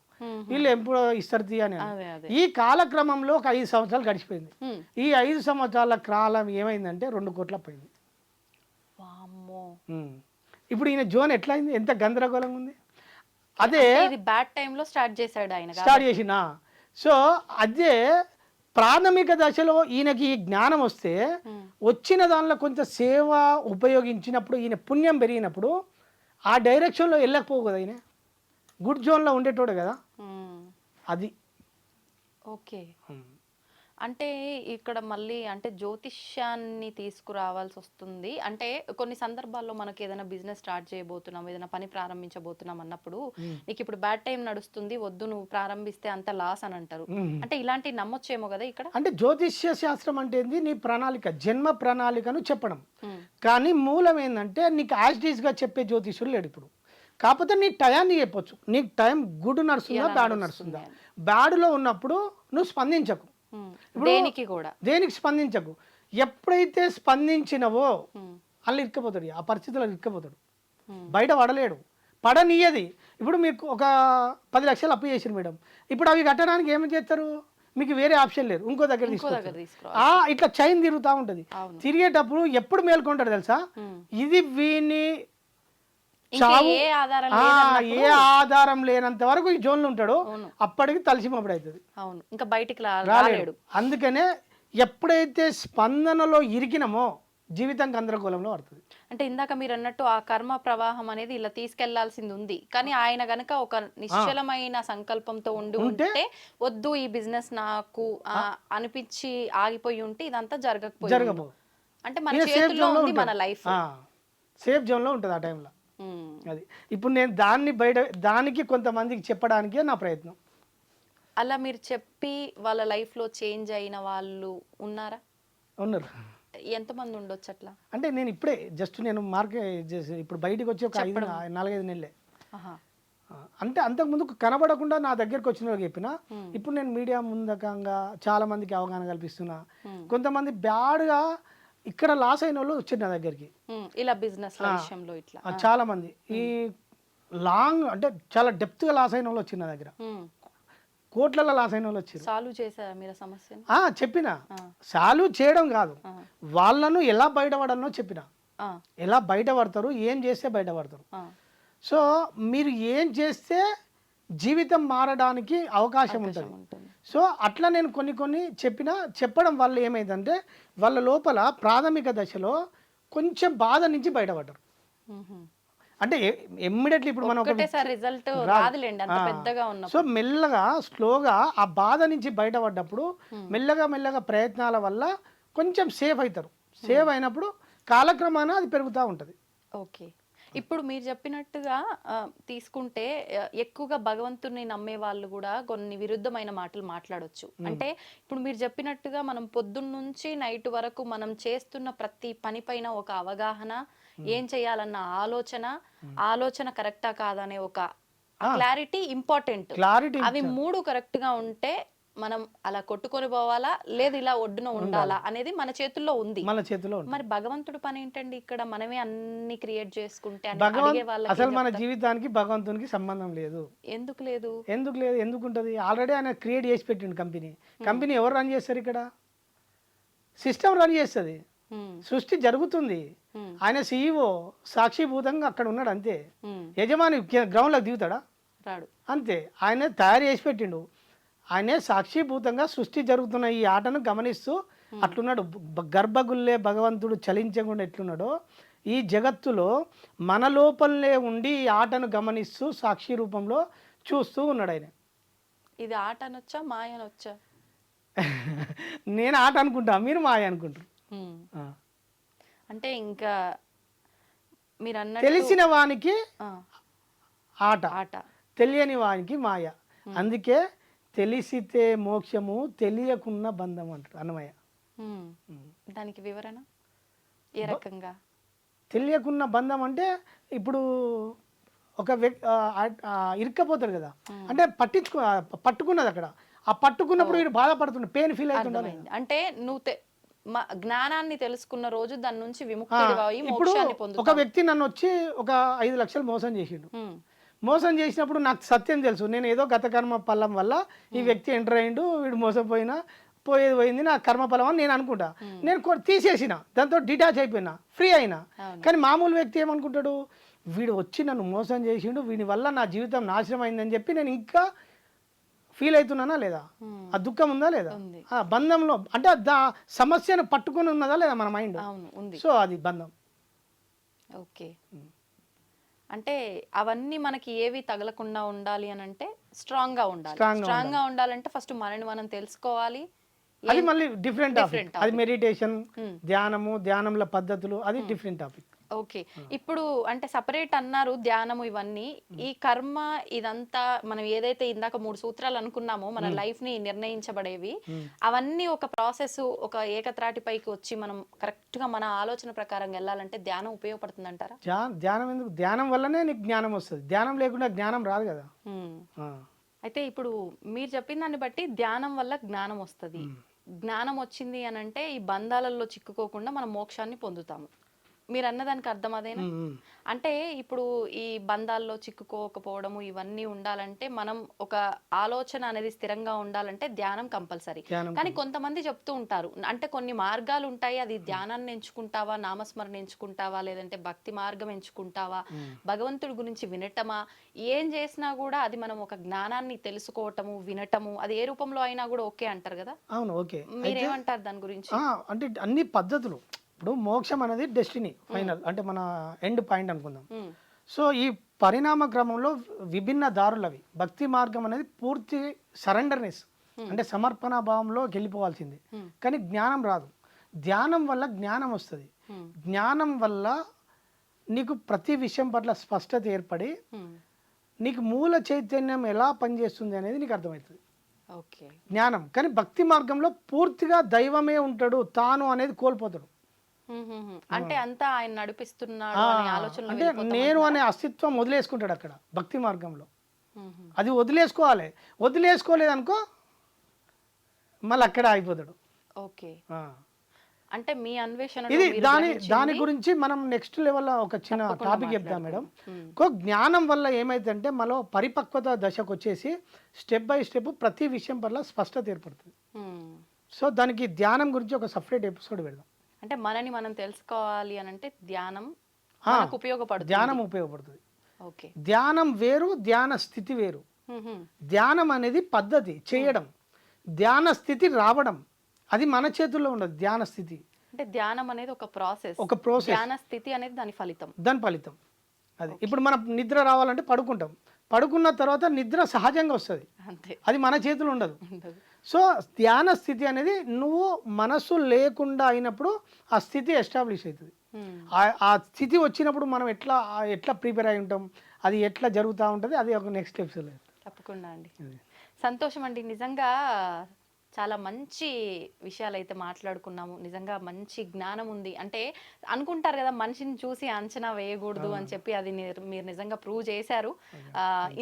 S3: వీళ్ళు ఎప్పుడు ఇస్తారు అని.
S2: అదే అదే.
S3: ఈ కాలక్రమంలో ఒక 5 సంవత్సరాలు గడిచిపోయింది.
S2: ఉమ్.
S3: ఈ 5 సంవత్సరాల కాలం ఏమైందంటే 2 కోట్ల పోయింది.
S2: వామ్మో.
S3: ఇప్పుడు ఈయన జోన్ ఎట్లా అయింది, ఎంత గందరగోళంగా ఉంది. అదే
S2: ఇది బ్యాడ్ టైంలో స్టార్ట్ చేశాడు ఆయన.
S3: స్టార్ట్ చేసిన. సో అదే ప్రాథమిక దశలో ఈయనకి ఈ జ్ఞానం వస్తే వచ్చిన దానిలో కొంత సేవ ఉపయోగించినప్పుడు ఈయన పుణ్యం పెరిగినప్పుడు ఆ డైరెక్షన్లో వెళ్ళకపోవు కదా, ఈయన గుడ్ జోన్లో ఉండేటోడు కదా. అది
S2: ఓకే. అంటే ఇక్కడ మళ్ళీ అంటే జ్యోతిష్యాన్ని తీసుకురావాల్సి వస్తుంది. అంటే కొన్ని సందర్భాల్లో మనకి ఏదైనా బిజినెస్ స్టార్ట్ చేయబోతున్నాం, ఏదైనా పని ప్రారంభించబోతున్నాం అన్నప్పుడు నీకు ఇప్పుడు బ్యాడ్ టైం నడుస్తుంది, వద్దు నువ్వు ప్రారంభిస్తే అంత లాస్ అని అంటారు. అంటే ఇలాంటివి నమ్మొచ్చేమో కదా ఇక్కడ.
S3: అంటే జ్యోతిష్య శాస్త్రం అంటే ఏంది, నీ ప్రణాళిక, జన్మ ప్రణాళికను చెప్పడం. కానీ మూలం ఏంటంటే నీకు యాజ్టీస్గా చెప్పే జ్యోతిష్యుడు లేడు ఇప్పుడు. కాకపోతే నీ టయాన్ని చెప్పొచ్చు, నీకు టైం గుడ్ నడుస్తుందా బ్యాడ్ నడుస్తుందా. బ్యాడ్లో ఉన్నప్పుడు నువ్వు స్పందించకు,
S2: దేనికి కూడా
S3: దేనికి స్పందించకు. ఎప్పుడైతే స్పందించినవో అలా ఇరుక్కపోతాడు, ఆ పరిస్థితుల్లో ఇరుక్కపోతాడు, బయట పడలేడు, పడనీయది. ఇప్పుడు మీకు ఒక 10 లక్షలు అప్పు చేసింది మేడం, ఇప్పుడు అవి కట్టడానికి ఏమి చేస్తారు, మీకు వేరే ఆప్షన్ లేదు, ఇంకో దగ్గర తీసుకోవాలి. ఇట్లా చైన్ తిరుగుతూ ఉంటుంది. తిరిగేటప్పుడు ఎప్పుడు మేల్కొంటాడు తెలుసా, ఇది వీని
S2: ఏ
S3: ఆధారం లేనంత వరకు ఈ జోన్లో ఉంటాడు, అప్పటికి తలసిమప్పుడు అవుతుంది.
S2: అవును, ఇంకా బయటికి రాలేడు.
S3: అందుకనే ఎప్పుడైతే స్పందనలో ఇరికినమో జీవితం గందరగోళంలో పడుతుంది.
S2: అంటే ఇందాక మీరు అన్నట్టు ఆ కర్మ ప్రవాహం అనేది ఇలా తీసుకెళ్లాల్సింది ఉంది, కానీ ఆయన గనక ఒక నిశ్చలమైన సంకల్పంతో ఉంటే వద్దు ఈ బిజినెస్ నాకు అనిపించి ఆగిపోయి ఉంటే ఇదంతా జరగకపో. అంటే మన చేతుల్లో ఉంది మన లైఫ్,
S3: సేఫ్ జోన్లో ఉంటుంది ఆ టైంలో. అది ఇప్పుడు నేను దానికి కొంతమందికి చెప్పడానికే నా ప్రయత్నం.
S2: అలా మీరు చెప్పి వాళ్ళ లైఫ్ లో చేంజ్ అయిన వాళ్ళు ఉన్నారా?
S3: ఉన్నారు.
S2: ఎంతమంది ఉండొచ్చు అట్లా?
S3: అంటే నేను ఇప్పుడే జస్ట్ నేను మార్కెట్ ఇప్పుడు బయటకు వచ్చి ఒక 4-5 నెలలే. అంటే అంతకుముందు కనబడకుండా నా దగ్గరకు వచ్చిన వాళ్ళకి చెప్పిన, ఇప్పుడు నేను మీడియా ముందకంగా చాలా మందికి అవగాహన కల్పిస్తున్నా. కొంతమంది బ్యాడ్గా ఇక్కడ లాస్ అయిన వాళ్ళు వచ్చారు నా దగ్గరికి,
S2: ఇలా బిజినెస్ విషయంలో ఇట్లా
S3: చాలా మంది. ఈ లాంగ్ అంటే చాలా డెప్త్ గా లాస్ అయిన వాళ్ళు వచ్చారు నా దగ్గర, కోట్లలో లాస్ అయిన వాళ్ళు వచ్చారు.
S2: సాల్వ్ చేశారా మీరు సమస్యను?
S3: చెప్పిన సాల్వ్ చేయడం కాదు, వాళ్ళను ఎలా బయటపడాలనో చెప్పిన, ఎలా బయటపడతారు, ఏం చేస్తే బయటపడతారు. సో మీరు ఏం చేస్తే జీవితం మారడానికి అవకాశం ఉంటుంది. సో అట్లా నేను కొన్ని చెప్పడం వల్ల ఏమైందంటే వాళ్ళ లోపల ప్రాథమిక దశలో కొంచెం బాధ నుంచి బయటపడ్డారు. అంటే ఇమ్మీడియట్లీ ఇప్పుడు మనం సో మెల్లగా స్లోగా ఆ బాధ నుంచి బయటపడ్డప్పుడు మెల్లగా ప్రయత్నాల వల్ల కొంచెం సేఫ్ అవుతారు. సేవ్ అయినప్పుడు కాలక్రమాన అది పెరుగుతూ ఉంటుంది.
S2: ఓకే. ఇప్పుడు మీరు చెప్పినట్టుగా తీసుకుంటే ఎక్కువగా భగవంతుని నమ్మే వాళ్ళు కూడా కొన్ని విరుద్ధమైన మాటలు మాట్లాడొచ్చు. అంటే ఇప్పుడు మీరు చెప్పినట్టుగా మనం పొద్దున్న నుంచి నైట్ వరకు మనం చేస్తున్న ప్రతి పని పైన ఒక అవగాహన, ఏం చేయాలన్న ఆలోచన కరెక్టా కాదనే ఒక క్లారిటీ ఇంపార్టెంట్. అవి 3 కరెక్ట్ గా ఉంటే మనం అలా కొట్టుకొని పోవాలా, లేదు ఇలా ఒడ్డున ఉండాలా అనేది మన చేతుల్లో ఉంది. మరి భగవంతుడి పని ఏంటండి ఇక్కడ? మనమే అన్ని క్రియేట్ చేసుకుంటే
S3: అసలు మన జీవితానికి భగవంతునికి సంబంధం లేదు.
S2: ఎందుకు లేదు?
S3: ఎందుకు ఉంటది? ఆల్రెడీ ఆయన క్రియేట్ చేసి పెట్టిండు కంపెనీ. ఎవరు రన్ చేస్తారు? ఇక్కడ సిస్టమ్ రన్ చేస్తుంది, సృష్టి జరుగుతుంది. ఆయన CEO సాక్షిభూతంగా అక్కడ ఉన్నాడు అంతే. యజమాని గ్రౌండ్ లోకి దిగుతాడా?
S2: రాడు.
S3: అంతే. ఆయన తయారు చేసి పెట్టిండు. ఆయనే సాక్షిభూతంగా సృష్టి జరుగుతున్న ఈ ఆటను గమనిస్తూ అట్లున్నాడు. గర్భగుల్లే భగవంతుడు చలించకుండా ఎట్లున్నాడో ఈ జగత్తులో మన లోపలనే ఉండి ఈ ఆటను గమనిస్తూ సాక్షి రూపంలో చూస్తూ ఉన్నాడు ఆయన.
S2: ఇది ఆట అనొచ్చా, మాయ అనొచ్చా?
S3: నేను ఆట అనుకుంటా, మీరు మాయ అనుకుంటారు.
S2: అంటే ఇంకా మీరు అన్న
S3: తెలిసిన వానికి ఆట, తెలియని వానికి మాయ. అందుకే తెలిసితే మోక్షము, తెలియకున్న బంధం అంటారు అన్నమయ్య.
S2: దానికి వివరణ ఏ రకంగా?
S3: తెలియకున్న బంధం అంటే ఇప్పుడు ఒక ఇరుక్కపోతారు కదా, అంటే పట్టుకున్నది అక్కడ ఆ పట్టుకున్నప్పుడు వీడు బాధపడుతుండే, పెయిన్ ఫీల్ అవుతుండాలి.
S2: అర్థమైంది. అంటే నువ్వు జ్ఞానాన్ని తెలుసుకున్న రోజు దాని నుంచి విముక్తుడివై
S3: ఇప్పుడు
S2: మోక్షాన్ని
S3: ఒక
S2: పొందుతావు.
S3: వ్యక్తి నన్ను వచ్చి ఒక 5 లక్షలు మోసం చేసిండు. మోసం చేసినప్పుడు నాకు సత్యం తెలుసు, నేను ఏదో గత కర్మ ఫలం వల్ల ఈ వ్యక్తి ఎంటర్ అయ్యిండు, వీడు మోసపోయినా పోయేది పోయింది, నా కర్మ ఫలం అని నేను అనుకుంటా. నేను తీసేసిన, దాంతో డిటాచ్ అయిపోయినా, ఫ్రీ అయినా. కానీ మామూలు వ్యక్తి ఏమనుకుంటాడు, వీడు వచ్చి నన్ను మోసం చేసిండు, వీడి వల్ల నా జీవితం నాశనం అయిందని చెప్పి నేను ఇంకా ఫీల్ అవుతున్నానా లేదా, ఆ దుఃఖం ఉందా లేదా, ఆ బంధంలో అంటే సమస్యను పట్టుకొని ఉన్నదా లేదా మన మైండ్. సో అది బంధం.
S2: ఓకే, అంటే అవన్నీ మనకి ఏవి తగలకుండా ఉండాలి అని అంటే స్ట్రాంగ్ గా ఉండాలి. స్ట్రాంగ్ గా ఉండాలంటే ఫస్ట్ మనని మనం తెలుసుకోవాలి.
S3: అది మళ్ళీ డిఫరెంట్ టాపిక్. అది మెడిటేషన్, ధ్యానము, ధ్యానంల పద్ధతులు, అది డిఫరెంట్ టాపిక్.
S2: ఓకే, ఇప్పుడు అంటే సపరేట్ అన్నారు ధ్యానము ఇవన్నీ. ఈ కర్మ ఇదంతా మనం ఏదైతే ఇందాక 3 సూత్రాలు అనుకున్నామో మన లైఫ్ ని నిర్ణయించబడేవి, అవన్నీ ఒక ప్రాసెస్, ఒక ఏకత్రాటిపైకి వచ్చి మనం కరెక్ట్ గా మన ఆలోచన ప్రకారం వెళ్ళాలంటే ధ్యానం ఉపయోగపడుతుంది అంటారా?
S3: ధ్యానం ఎందుకు, ధ్యానం వల్లనే నీకు జ్ఞానం వస్తుంది, ధ్యానం లేకుండా జ్ఞానం రాదు కదా.
S2: అయితే ఇప్పుడు మీరు చెప్పిన దాన్ని బట్టి ధ్యానం వల్ల జ్ఞానం వస్తుంది. జ్ఞానం వచ్చింది అని అంటే ఈ బంధాలలో చిక్కుకోకుండా మనం మోక్షాన్ని పొందుతాము. మీరు అన్నదానికి అర్థం అదేనా? అంటే ఇప్పుడు ఈ బంధాల్లో చిక్కుకోకపోవడము ఇవన్నీ ఉండాలంటే మనం ఒక ఆలోచన అనేది స్థిరంగా ఉండాలంటే ధ్యానం కంపల్సరీ. కానీ కొంతమంది చెప్తూ ఉంటారు, అంటే కొన్ని మార్గాలు ఉంటాయి, అది ధ్యానాన్ని ఎంచుకుంటావా, నామస్మరణ ఎంచుకుంటావా, లేదంటే భక్తి మార్గం ఎంచుకుంటావా, భగవంతుడి గురించి వినటమా, ఏం చేసినా కూడా అది మనం ఒక జ్ఞానాన్ని తెలుసుకోవటము, వినటము, అది ఏ రూపంలో అయినా కూడా ఓకే అంటారు కదా.
S3: అవును, ఓకే.
S2: మీరేమంటారు దాని గురించి?
S3: అంటే అన్ని పద్ధతులు, ఇప్పుడు మోక్షం అనేది డెస్టినీ ఫైనల్, అంటే మన ఎండ్ పాయింట్ అనుకుందాం. సో ఈ పరిణామ క్రమంలో విభిన్న దారులు అవి. భక్తి మార్గం అనేది పూర్తి సరెండర్నెస్, అంటే సమర్పణ భావంలో వెళ్ళిపోవాల్సింది. కానీ జ్ఞానం రాదు. ధ్యానం వల్ల జ్ఞానం వస్తుంది. జ్ఞానం వల్ల నీకు ప్రతి విషయం పట్ల స్పష్టత ఏర్పడి నీకు మూల చైతన్యం ఎలా పనిచేస్తుంది అనేది నీకు అర్థమవుతుంది. జ్ఞానం. కానీ భక్తి మార్గంలో పూర్తిగా దైవమే ఉంటాడు, తాను అనేది కోల్పోతాడు.
S2: అంటే అంతా ఆయన నడిపిస్తున్నాడు అనే ఆలోచన,
S3: అంటే నేను అనే అస్తిత్వం వదిలేసుకుంటాడు అక్కడ భక్తి మార్గంలో. అది వదిలేసుకోవాలి, వదిలేసుకోలేదనుకో మళ్ళీ అక్కడ అయిపోతాడు.
S2: ఓకే, అంటే మీ అన్వేషణ
S3: ఇది దాని గురించి మనం నెక్స్ట్ లెవెల్ ఒక చిన్న టాపిక్ చెప్తాం మేడం. జ్ఞానం వల్ల ఏమైందంటే మనలో పరిపక్వత దశకు వచ్చేసి స్టెప్ బై స్టెప్ ప్రతి విషయం పట్ల స్పష్టత ఏర్పడుతుంది. సో దానికి ధ్యానం గురించి ఒక సపరేట్ ఎపిసోడ్ పెడదాం.
S2: అంటే మనని మనం తెలుసుకోవాలి అని అంటే ధ్యానం మనకు ఉపయోగపడుతుంది.
S3: ధ్యానం ఉపయోగపడుతుంది.
S2: ఓకే,
S3: ధ్యానం వేరు, ధ్యాన స్థితి వేరు. ధ్యానం అనేది పద్ధతి చేయడం, ధ్యాన స్థితి రావడం అది మన చేతుల్లో ఉండదు. ధ్యాన స్థితి
S2: అంటే ధ్యానం అనేది ఒక ప్రాసెస్, ధ్యాన స్థితి అనేది దాని ఫలితం. అది ఇప్పుడు మనం నిద్ర రావాలంటే పడుకుంటాం, పడుకున్న తర్వాత నిద్ర సహజంగా వస్తుంది, అది మన చేతులు ఉండదు. సో ధ్యాన స్థితి అనేది నువ్వు మనసు లేకుండా అయినప్పుడు ఆ స్థితి ఎస్టాబ్లిష్ అవుతుంది. ఆ స్థితి వచ్చినప్పుడు మనం ఎట్లా ప్రిపేర్ అయి ఉంటాం, అది ఎట్లా జరుగుతూ ఉంటుంది, అది ఒక నెక్స్ట్ స్టెప్స్. తప్పకుండా అండి, సంతోషం అండి. నిజంగా చాలా మంచి విషయాలు అయితే మాట్లాడుకున్నాము. నిజంగా మంచి జ్ఞానం ఉంది. అంటే అనుకుంటారు కదా మనిషిని చూసి అంచనా వేయకూడదు అని చెప్పి, అది మీరు నిజంగా ప్రూవ్ చేశారు.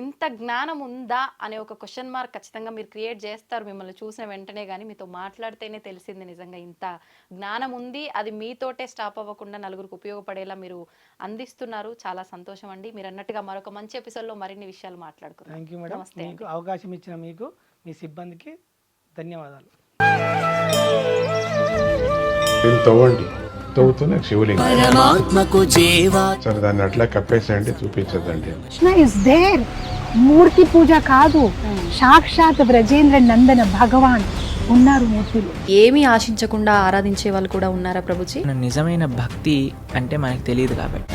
S2: ఇంత జ్ఞానం ఉందా అనే ఒక క్వశ్చన్ మార్క్ ఖచ్చితంగా మీరు క్రియేట్ చేస్తారు మిమ్మల్ని చూసిన వెంటనే. కానీ మీతో మాట్లాడితేనే తెలిసింది నిజంగా ఇంత జ్ఞానం ఉంది. అది మీతోటే స్టాప్ అవ్వకుండా నలుగురికి ఉపయోగపడేలా మీరు అందిస్తున్నారు. చాలా సంతోషం అండి. మీరు అన్నట్టుగా మరొక మంచి ఎపిసోడ్లో మరిన్ని విషయాలు మాట్లాడుకున్నాం.
S3: Thank you madam. మీకు అవకాశం ఇచ్చిన మీకు, మీ సిబ్బందికి ధన్యవాదాలు.
S4: తవ్వండి, తవ్వుతూనే శివలింగం సరే దాన్ని అట్లా కప్పేసేయండి, చూపించదండి.
S5: మూర్తి పూజ కాదు, సాక్షాత్ బ్రజేంద్ర నందన భగవాన్ ఉన్నారు మూర్తులు.
S2: ఏమీ ఆశించకుండా ఆరాధించే వాళ్ళు కూడా ఉన్నారా ప్రభుజీ?
S6: నిజమైన భక్తి అంటే మనకు తెలియదు కాబట్టి